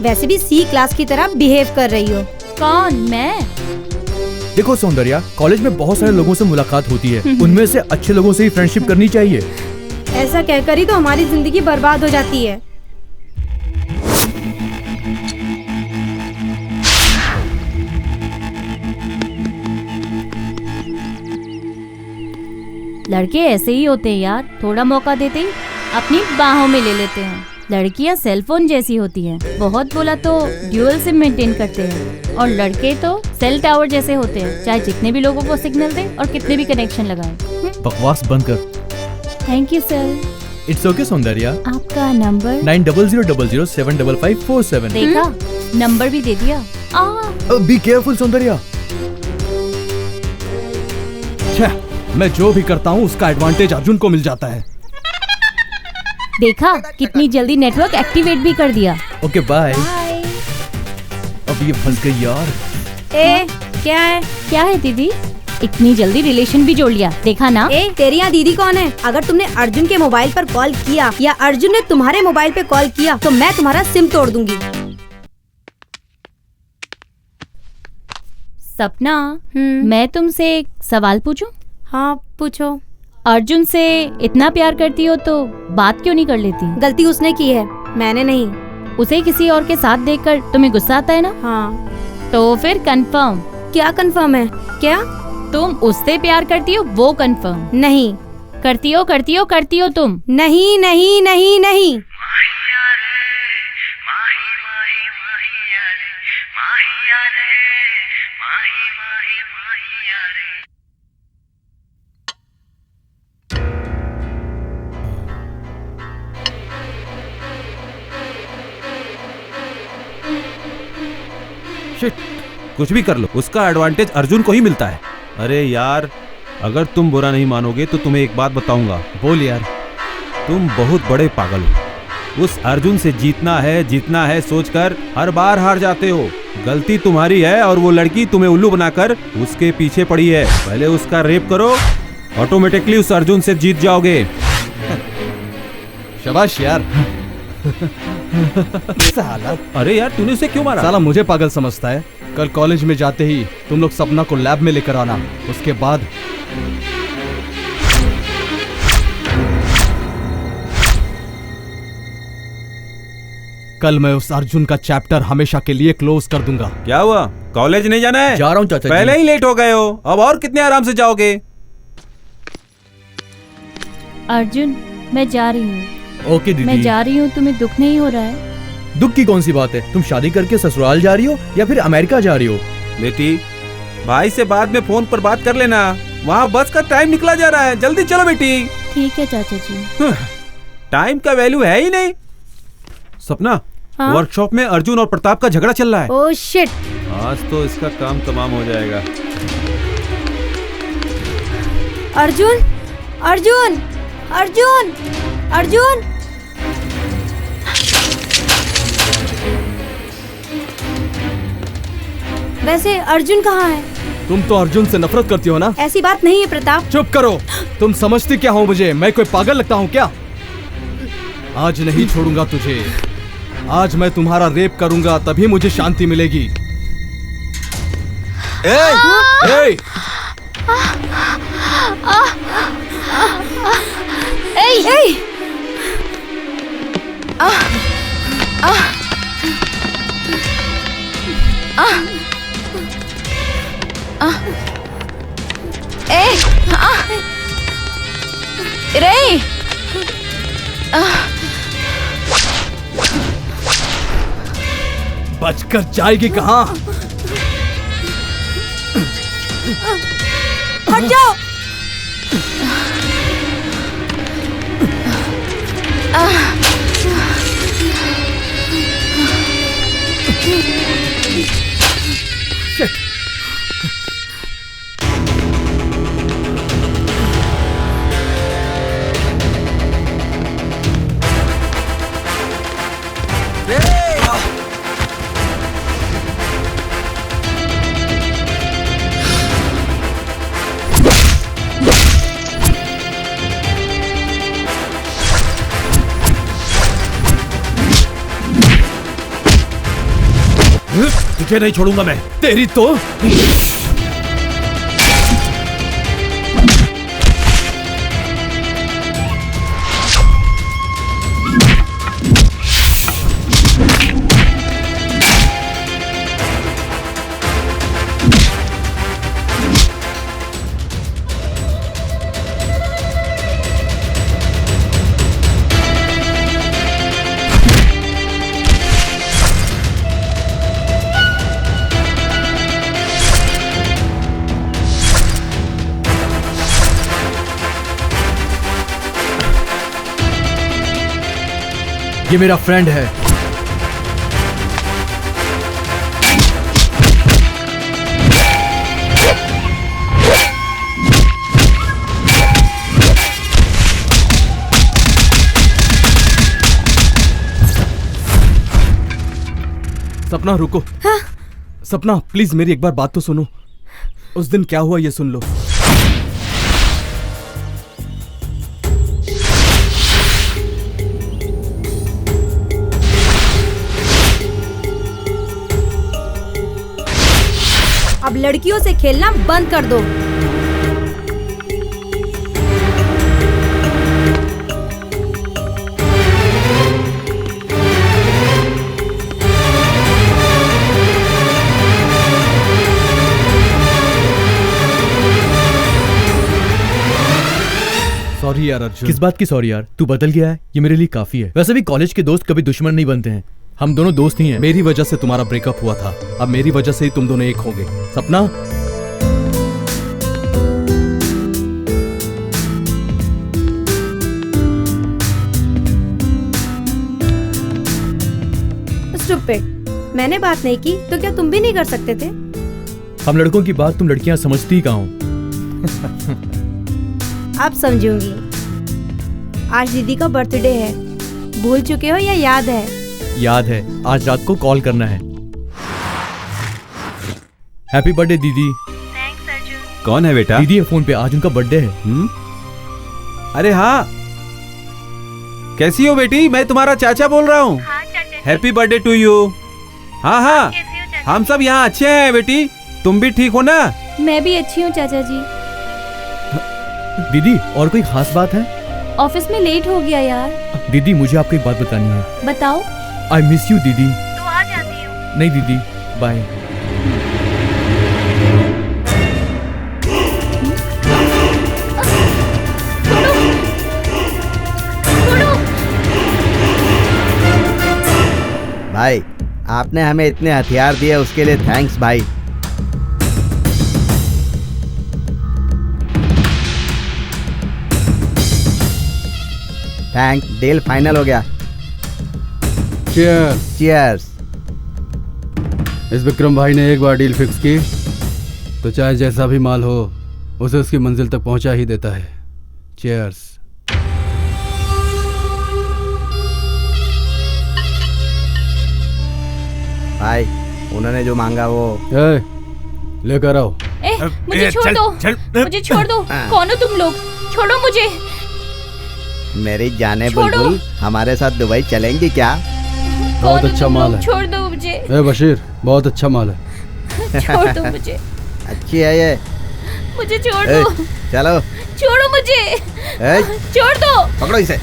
वैसे भी सी क्लास की तरह बिहेव कर रही हो। कौन, मैं? देखो सौंदर्या, कॉलेज में बहुत सारे लोगों से मुलाकात होती है, उनमें से अच्छे लोगों से ही फ्रेंडशिप करनी चाहिए। ऐसा कहकर ही तो हमारी जिंदगी बर्बाद हो जाती है। लड़के ऐसे ही होते हैं यार, थोड़ा मौका देते ही अपनी बाहों में ले लेते हैं। लड़कियां सेलफोन जैसी होती हैं, बहुत बोला तो ड्यूअल सिम मेंटेन करते हैं, और लड़के तो सेल टावर जैसे होते हैं, चाहे जितने भी लोगों को सिग्नल दे और कितने भी कनेक्शन लगाए। बकवास बंद कर। Thank you sir. It's okay Soundarya. आपका नंबर 9000075547। देखा, नंबर भी दे दिया। Be careful Soundarya. मैं जो भी करता हूँ उसका एडवांटेज अर्जुन को मिल जाता है। देखा, कितनी जल्दी नेटवर्क एक्टिवेट भी कर दिया। Okay bye. अब ये फंस गई यार। क्या है? क्या है दीदी? इतनी जल्दी रिलेशन भी जोड़ लिया, देखा ना? तेरी यहाँ दीदी कौन है? अगर तुमने अर्जुन के मोबाइल पर कॉल किया या अर्जुन ने तुम्हारे मोबाइल पे कॉल किया तो मैं तुम्हारा सिम तोड़ दूंगी। सपना, मैं तुमसे एक सवाल पूछूं? हाँ पूछो। अर्जुन से इतना प्यार करती हो तो बात क्यों नहीं कर लेती? गलती उसने की है, मैंने नहीं। उसे किसी और के साथ देखकर तुम्हें गुस्सा आता है ना? हाँ। तो फिर कंफर्म। क्या कंफर्म है? क्या तुम उससे प्यार करती हो वो कंफर्म? नहीं। करती हो तुम? नहीं नहीं नहीं नहीं। शिट, कुछ भी कर लो, उसका एडवांटेज अर्जुन को ही मिलता है। अरे यार, अगर तुम बुरा नहीं मानोगे तो तुम्हें एक बात बताऊंगा। बोल यार। तुम बहुत बड़े पागल हो। उस अर्जुन से जीतना है सोचकर हर बार हार जाते हो। गलती तुम्हारी है और वो लड़की तुम्हें उल्लू बनाकर उसके पीछे पड़ी है। पहले उसका रेप करो, ऑटोमेटिकली उस अर्जुन से जीत जाओगे। शाबाश यार। साला। अरे यार, तूने उसे क्यों मारा? साला मुझे पागल समझता है। कल कॉलेज में जाते ही तुम लोग सपना को लैब में लेकर आना, उसके बाद कल मैं उस अर्जुन का चैप्टर हमेशा के लिए क्लोज कर दूंगा। क्या हुआ, कॉलेज नहीं जाना है? जा रहा हूं चाचा जी। पहले ही लेट हो गए हो, अब और कितने आराम से जाओगे? अर्जुन, मैं जा रही हूँ। ओके दीदी। मैं जा रही हूँ, तुम्हें दुख नहीं हो रहा है? दुख की कौन सी बात है? तुम शादी करके ससुराल जा रही हो या फिर अमेरिका जा रही हो? बेटी, भाई से बाद में फोन पर बात कर लेना, वहाँ बस का टाइम निकला जा रहा है। जल्दी चलो बेटी। ठीक है चाचा जी। टाइम का वैल्यू है ही नहीं। सपना, हाँ? वर्कशॉप में अर्जुन और प्रताप का झगड़ा चल रहा है। Oh shit. आज तो इसका काम तमाम हो जाएगा। अर्जुन, अर्जुन, अर्जुन, अर्जुन। वैसे अर्जुन कहाँ है? तुम तो अर्जुन से नफरत करती हो ना? ऐसी बात नहीं है प्रताप। चुप करो। तुम समझती क्या हो मुझे? मैं कोई पागल लगता हूँ क्या? आज नहीं छोड़ूंगा तुझे। आज मैं तुम्हारा रेप करूंगा, तभी मुझे शांति मिलेगी। ए! बचकर जाएगी कहाँ? हट जाओ। तुझे नहीं छोड़ूंगा मैं। तेरी तो ये मेरा फ्रेंड है। सपना रुको। हाँ? सपना प्लीज मेरी एक बार बात तो सुनो। उस दिन क्या हुआ ये सुन लो। अब लड़कियों से खेलना बंद कर दो। सॉरी यार अर्जुन। किस बात की सॉरी यार? तू बदल गया है, ये मेरे लिए काफी है। वैसे भी कॉलेज के दोस्त कभी दुश्मन नहीं बनते हैं। हम दोनों दोस्त ही हैं। मेरी वजह से तुम्हारा ब्रेकअप हुआ था, अब मेरी वजह से ही तुम दोनों एक होगे। सपना, स्टूपिड, मैंने बात नहीं की तो क्या तुम भी नहीं कर सकते थे? हम लड़कों की बात तुम लड़कियां समझती कहाँ हो? अब समझूंगी। आज दीदी का बर्थडे है, भूल चुके हो या याद है? याद है, आज रात को कॉल करना है। हैप्पी बर्थडे दीदी। कौन है बेटा? दीदी है फोन पे, आज उनका बर्थडे है। अरे हाँ, कैसी हो बेटी? मैं तुम्हारा चाचा बोल रहा हूँ। Happy birthday to you. हाँ हाँ, हम सब यहाँ अच्छे हैं बेटी, तुम भी ठीक हो ना? मैं भी अच्छी हूँ चाचा जी। दीदी और कोई खास बात है? ऑफिस में लेट हो गया यार। दीदी मुझे आपको एक बात बतानी है। बताओ। आई मिस यू दीदी। तो आ जाती हूँ। नहीं दीदी, बाय। भाई, आपने हमें इतने हथियार दिए उसके लिए थैंक्स भाई। थैंक, डील फाइनल हो गया। चीयर्स। चीयर्स। इस विक्रम भाई ने एक बार डील फिक्स की तो चाहे जैसा भी माल हो उसे उसकी मंजिल तक पहुंचा ही देता है। चीयर्स। भाई, उन्होंने जो मांगा वो लेकर आओ। मुझे छोड़ दो, मुझे छोड़ दो। कौन हो तुम लोग? छोड़ो मुझे। मेरी जाने बुलबुल, हमारे साथ दुबई चलेंगी क्या? बहुत अच्छा माल है। छोड़ दो मुझे। बशीर, बहुत अच्छा माल है। छोड़ दो मुझे। अच्छी है ये। मुझे छोड़ दो। चलो। छोड़ो मुझे। छोड़ दो। पकड़ो इसे।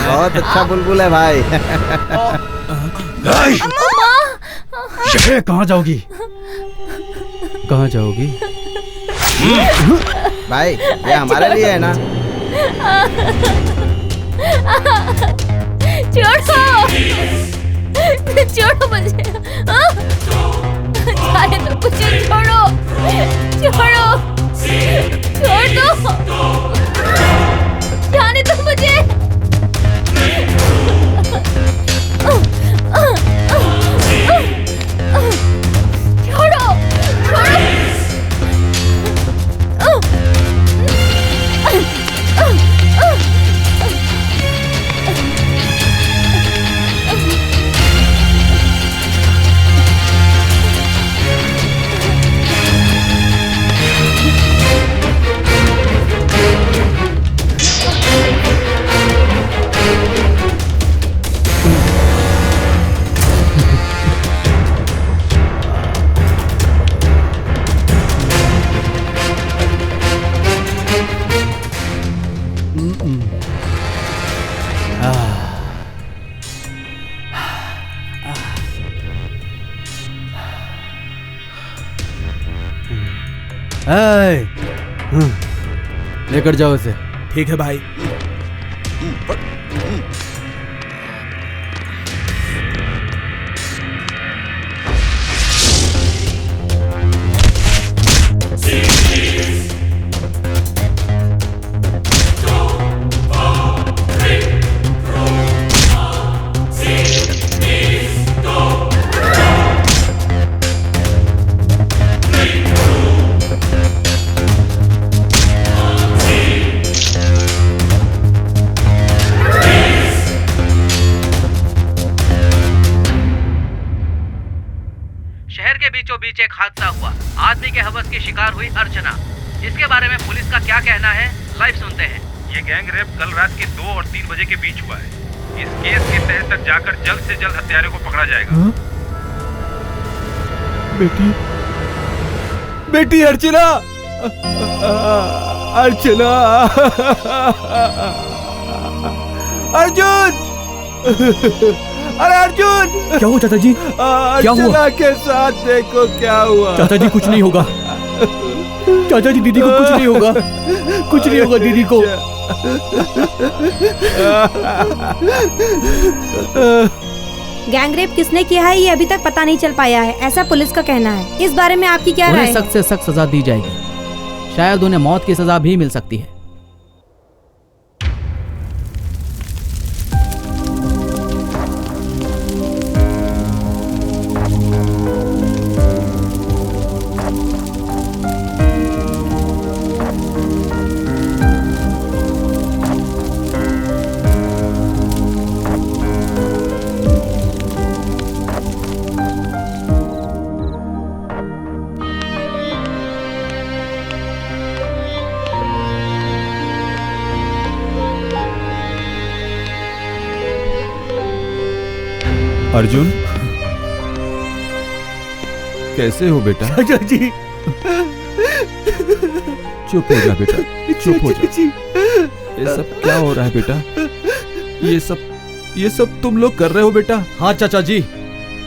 बहुत अच्छा बुलबुल है भाई। कहाँ जाओगी? कहाँ जाओगी? भाई, ये हमारे लिए है ना? छोड़ो, छोड़ो मुझे। जाने दो मुझे, छोड़ो, छोड़ो, छोड़ दो, जाने दो मुझे। छोड़ो, छोड़ो। लेकर जाओ इसे। ठीक है भाई। बीच एक हादसा हुआ। आदमी के हवस की शिकार हुई अर्चना। इसके बारे में पुलिस का क्या कहना है, लाइव सुनते हैं। ये गैंग रेप कल रात के 2 और 3 बजे के बीच हुआ है। इस केस के तह तक जाकर जल्द से जल्द हत्यारे को पकड़ा जाएगा। बेटी, बेटी अर्चना, अर्चना, अर्जुन, अरे अर्जुन! क्या हुआ चाचा जी? क्या हुआ? अर्चना के साथ देखो क्या हुआ। चाचा जी कुछ नहीं होगा। चाचा जी दीदी को कुछ नहीं होगा, कुछ नहीं होगा दीदी को। गैंगरेप किसने किया है ये अभी तक पता नहीं चल पाया है, ऐसा पुलिस का कहना है। इस बारे में आपकी क्या राय उन्हें है? सख्त से सख्त सजा दी जाएगी, शायद उन्हें मौत की सजा भी मिल सकती है। अर्जुन, कैसे हो बेटा? चाचा जी, चुप हो जा बेटा, चुप हो जा। ये सब क्या हो रहा है बेटा? ये सब तुम लोग कर रहे हो बेटा? हाँ चाचा जी,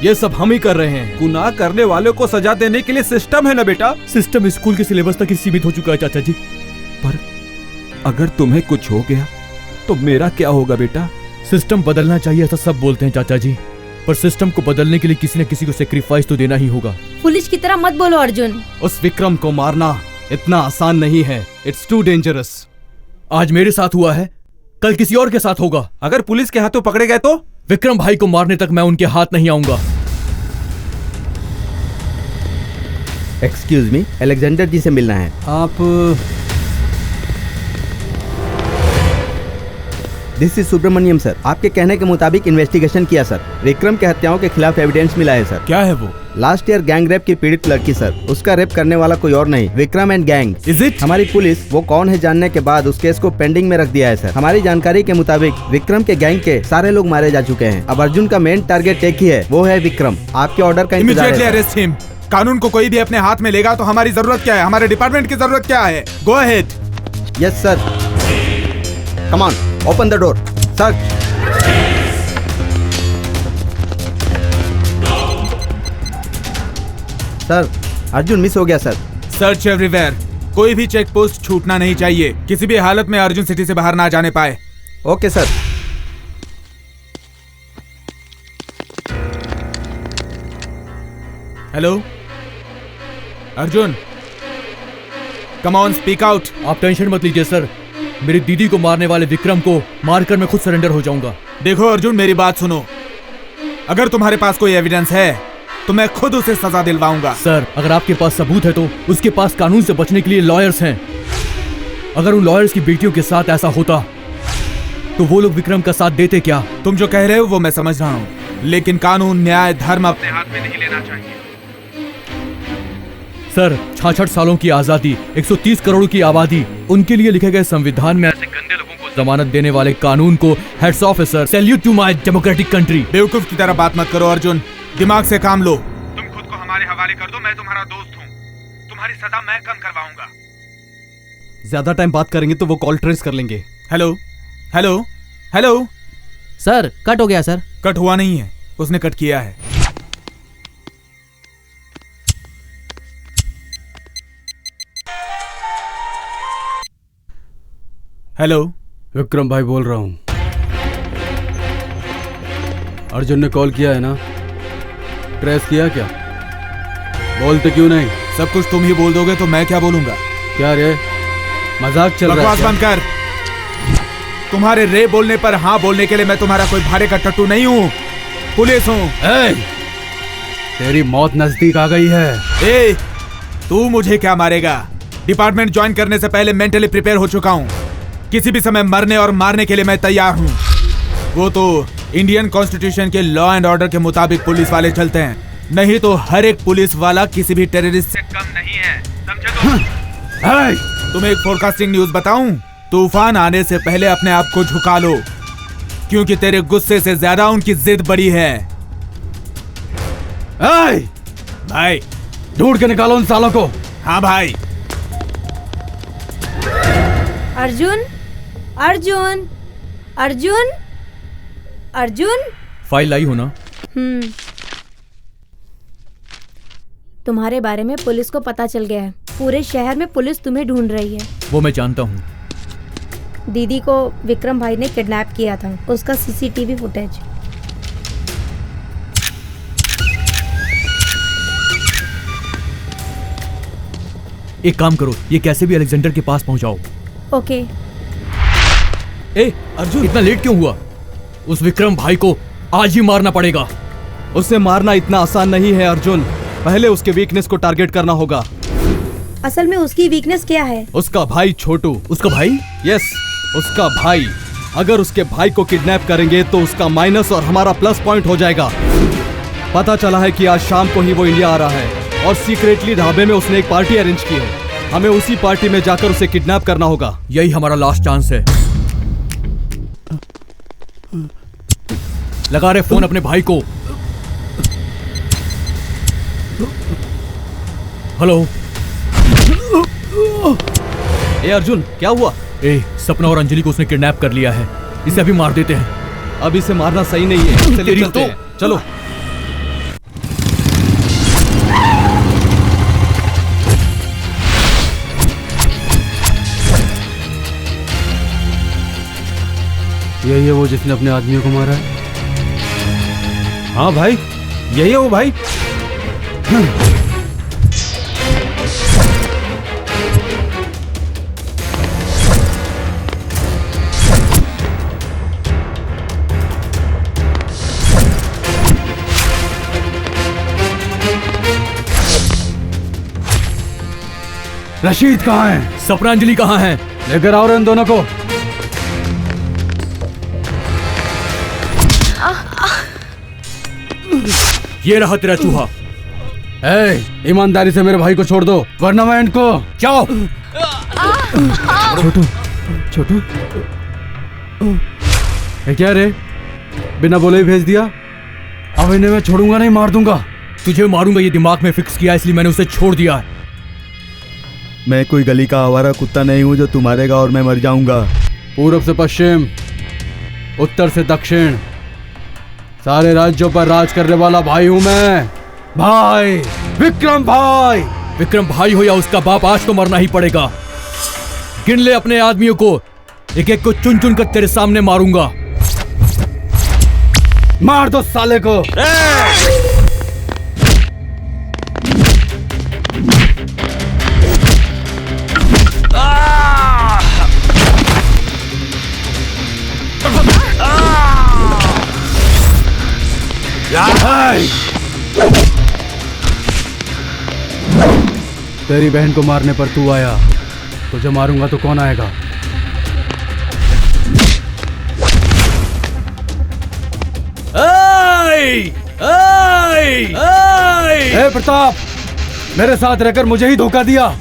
ये सब हम ही कर रहे हैं। गुनाह करने वालों को सजा देने के लिए सिस्टम है ना बेटा? सिस्टम स्कूल के सिलेबस तक ही सीमित हो चुका है चाचा जी। पर अगर तुम्हें कुछ हो गया तो मेरा क्या होगा बेटा? सिस्टम बदलना चाहिए ऐसा सब बोलते हैं चाचा जी, पर सिस्टम को बदलने के लिए किसी न किसी को सेक्रीफाइस तो देना ही होगा। पुलिस की तरह मत बोलो अर्जुन। उस विक्रम को मारना इतना आसान नहीं है। It's too dangerous. आज मेरे साथ हुआ है, कल किसी और के साथ होगा। अगर पुलिस के हाथों पकड़े गए तो? विक्रम भाई को मारने तक मैं उनके हाथ नहीं आऊंगा। एक्सक्यूज मी, अलेक्जेंडर जी से मिलना है। आप दिस इज सुब्रमण्यम सर। आपके कहने के मुताबिक इन्वेस्टिगेशन किया सर। विक्रम के हत्याओं के खिलाफ एविडेंस मिला है सर। क्या है वो? लास्ट ईयर गैंग रेप की पीड़ित लड़की सर। उसका रेप करने वाला कोई और नहीं, Vikram and gang. Is it? हमारी पुलिस वो कौन है जानने के बाद उस केस को पेंडिंग में रख दिया है सर। हमारी जानकारी के मुताबिक विक्रम के गैंग के सारे लोग मारे जा चुके हैं। अब अर्जुन का मेन टारगेट एक ही है, वो है विक्रम। आपके ऑर्डर का इंतजार इमीडिएटली है। Arrest him. कानून को कोई भी अपने हाथ में लेगा तो हमारी जरूरत क्या है? हमारे डिपार्टमेंट की जरूरत क्या है? Go ahead. Yes sir. Come on, open the door. Sir sir, Arjun miss हो गया सर। Search everywhere. कोई भी चेक पोस्ट छूटना नहीं चाहिए। किसी भी हालत में अर्जुन सिटी से बाहर ना जाने पाए। Okay sir. Hello Arjun, come on, speak out. आप टेंशन मत लीजिए सर, मेरी दीदी को मारने वाले विक्रम को मारकर मैं खुद सरेंडर हो जाऊंगा। देखो अर्जुन, मेरी बात सुनो। अगर तुम्हारे पास कोई एविडेंस है तो मैं खुद उसे सजा दिलवाऊंगा। सर, अगर आपके पास सबूत है तो उसके पास कानून से बचने के लिए लॉयर्स हैं। अगर उन लॉयर्स की बेटियों के साथ ऐसा होता तो वो लोग विक्रम का साथ देते क्या? तुम जो कह रहे हो वो मैं समझ रहा हूँ, लेकिन कानून, न्याय, धर्म अपने हाथ में नहीं लेना चाहिए। सर, 66 सालों की आजादी, 130 करोड़ की आबादी, उनके लिए लिखे गए संविधान में ऐसे गंदे लोगों को जमानत देने वाले कानून को हेड्स ऑफ है सर। Salute to my democratic country. बेवकूफ की तरह बात मत करो अर्जुन, दिमाग से काम लो। तुम खुद को हमारे हवाले कर दो, मैं तुम्हारा दोस्त हूँ। तुम्हारी सजा मैं कम करवाऊंगा। ज्यादा टाइम बात करेंगे तो वो कॉल ट्रेस कर लेंगे। Hello hello hello sir, cut हो गया सर। कट हुआ नहीं है, उसने कट किया है। हेलो, विक्रम भाई बोल रहा हूँ। अर्जुन ने कॉल किया है ना? ट्रेस किया क्या? बोलते क्यों नहीं? सब कुछ तुम ही बोल दोगे तो मैं क्या बोलूंगा? क्या रे, मजाक चल रहा है? बकवास बंद कर। तुम्हारे रे बोलने पर हाँ बोलने के लिए मैं तुम्हारा कोई भाड़े का टट्टू नहीं हूँ, पुलिस हूँ। तेरी मौत नजदीक आ गई है। ए, तू मुझे क्या मारेगा? डिपार्टमेंट ज्वाइन करने से पहले मेंटली प्रिपेयर हो चुका हूँ। किसी भी समय मरने और मारने के लिए मैं तैयार हूँ। वो तो इंडियन कॉन्स्टिट्यूशन के लॉ एंड ऑर्डर के मुताबिक पुलिस वाले चलते हैं, नहीं तो हर एक पुलिस वाला किसी भी टेररिस्ट से कम नहीं है, समझे तो? तुम्हें एक फोरकास्टिंग न्यूज बताऊं? तूफान आने से पहले अपने आप को झुका लो, क्योंकि तेरे गुस्से से ज्यादा उनकी जिद बड़ी है। भाई, ढूंढ के निकालो उन सालों को। हाँ भाई। अर्जुन, अर्जुन, अर्जुन, अर्जुन। फाइल लाई हो ना? तुम्हारे बारे में पुलिस को पता चल गया है। पूरे शहर में पुलिस तुम्हें ढूंढ रही है। वो मैं जानता हूँ। दीदी को विक्रम भाई ने किडनैप किया था, उसका सीसीटीवी फुटेज। एक काम करो, ये कैसे भी अलेक्जेंडर के पास पहुंचाओ। ओके। ए अर्जुन, इतना लेट क्यों हुआ? उस विक्रम भाई को आज ही मारना पड़ेगा। उसे मारना इतना आसान नहीं है अर्जुन, पहले उसके वीकनेस को टारगेट करना होगा। असल में उसकी वीकनेस क्या है? उसका भाई छोटू। उसका भाई? यस, उसका भाई। अगर उसके भाई को किडनैप करेंगे तो उसका माइनस और हमारा प्लस पॉइंट हो जाएगा। पता चला है कि आज शाम को ही वो इंडिया आ रहा है और सीक्रेटली ढाबे में उसने एक पार्टी अरेंज की है। हमें उसी पार्टी में जाकर उसे किडनैप करना होगा। यही हमारा लास्ट चांस है। लगा रहे फोन अपने भाई को। हेलो। ए अर्जुन, क्या हुआ? सपना और अंजलि को उसने किडनैप कर लिया है, इसे अभी मार देते हैं। अब इसे मारना सही नहीं है, चलिए चलते हैं। चलो। यही है वो जिसने अपने आदमियों को मारा है? हाँ भाई, यही है वो भाई। रशीद कहाँ है? सपना अंजलि कहाँ है? लेकर आओ इन दोनों को। ये रहा तेरा चूहा। ईमानदारी से मेरे भाई को छोड़ दो, वरना मैं इनको। जाओ। छोटू, छोटू, ये क्या रे? बिना बोले ही भेज दिया। अब इन्हें मैं छोड़ूंगा नहीं, मार दूंगा। तुझे मारूंगा ये दिमाग में फिक्स किया, इसलिए मैंने उसे छोड़ दिया है। मैं कोई गली का आवारा कुत्ता नहीं हूँ जो तू मारेगा और मैं मर जाऊंगा। पूरब से पश्चिम, उत्तर से दक्षिण, सारे राज्यों पर राज करने वाला भाई हूं मैं। भाई विक्रम भाई। विक्रम भाई हो या उसका बाप, आज तो मरना ही पड़ेगा। गिन ले अपने आदमियों को, एक एक को चुन चुन कर तेरे सामने मारूंगा। मार दो साले को। तेरी बहन को मारने पर तू आया, तुझे मारूंगा तो कौन आएगा? ए प्रताप, मेरे साथ रहकर मुझे ही धोखा दिया।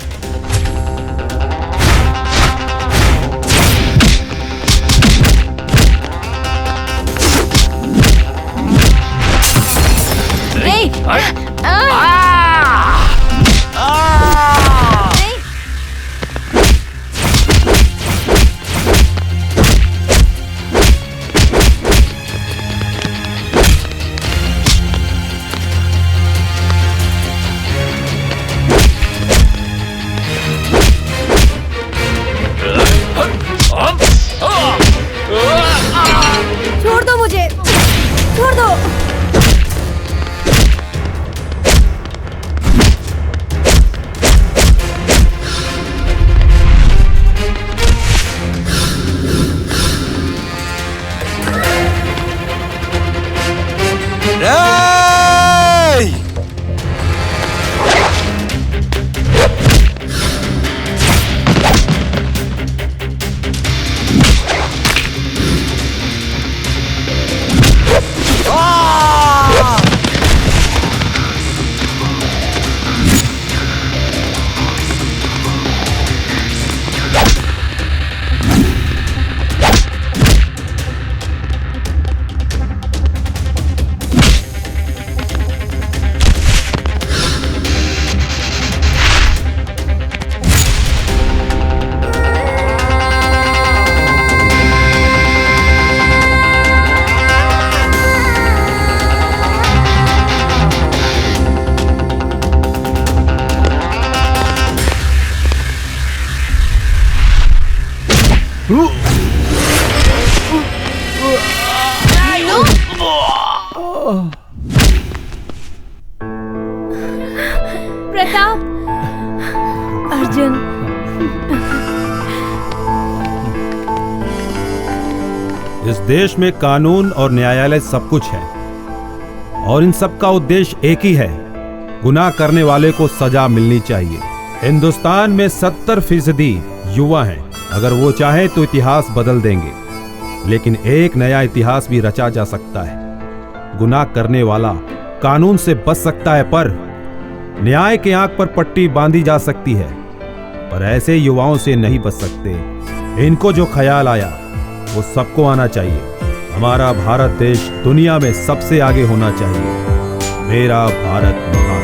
प्रताप, अर्जुन, इस देश में कानून और न्यायालय सब कुछ है और इन सब का उद्देश्य एक ही है, गुनाह करने वाले को सजा मिलनी चाहिए। हिंदुस्तान में 70% युवा हैं। अगर वो चाहे तो इतिहास बदल देंगे, लेकिन एक नया इतिहास भी रचा जा सकता है। गुनाह करने वाला कानून से बच सकता है, पर न्याय के आंख पर पट्टी बांधी जा सकती है, पर ऐसे युवाओं से नहीं बच सकते। इनको जो ख्याल आया वो सबको आना चाहिए। हमारा भारत देश दुनिया में सबसे आगे होना चाहिए। मेरा भारत महान।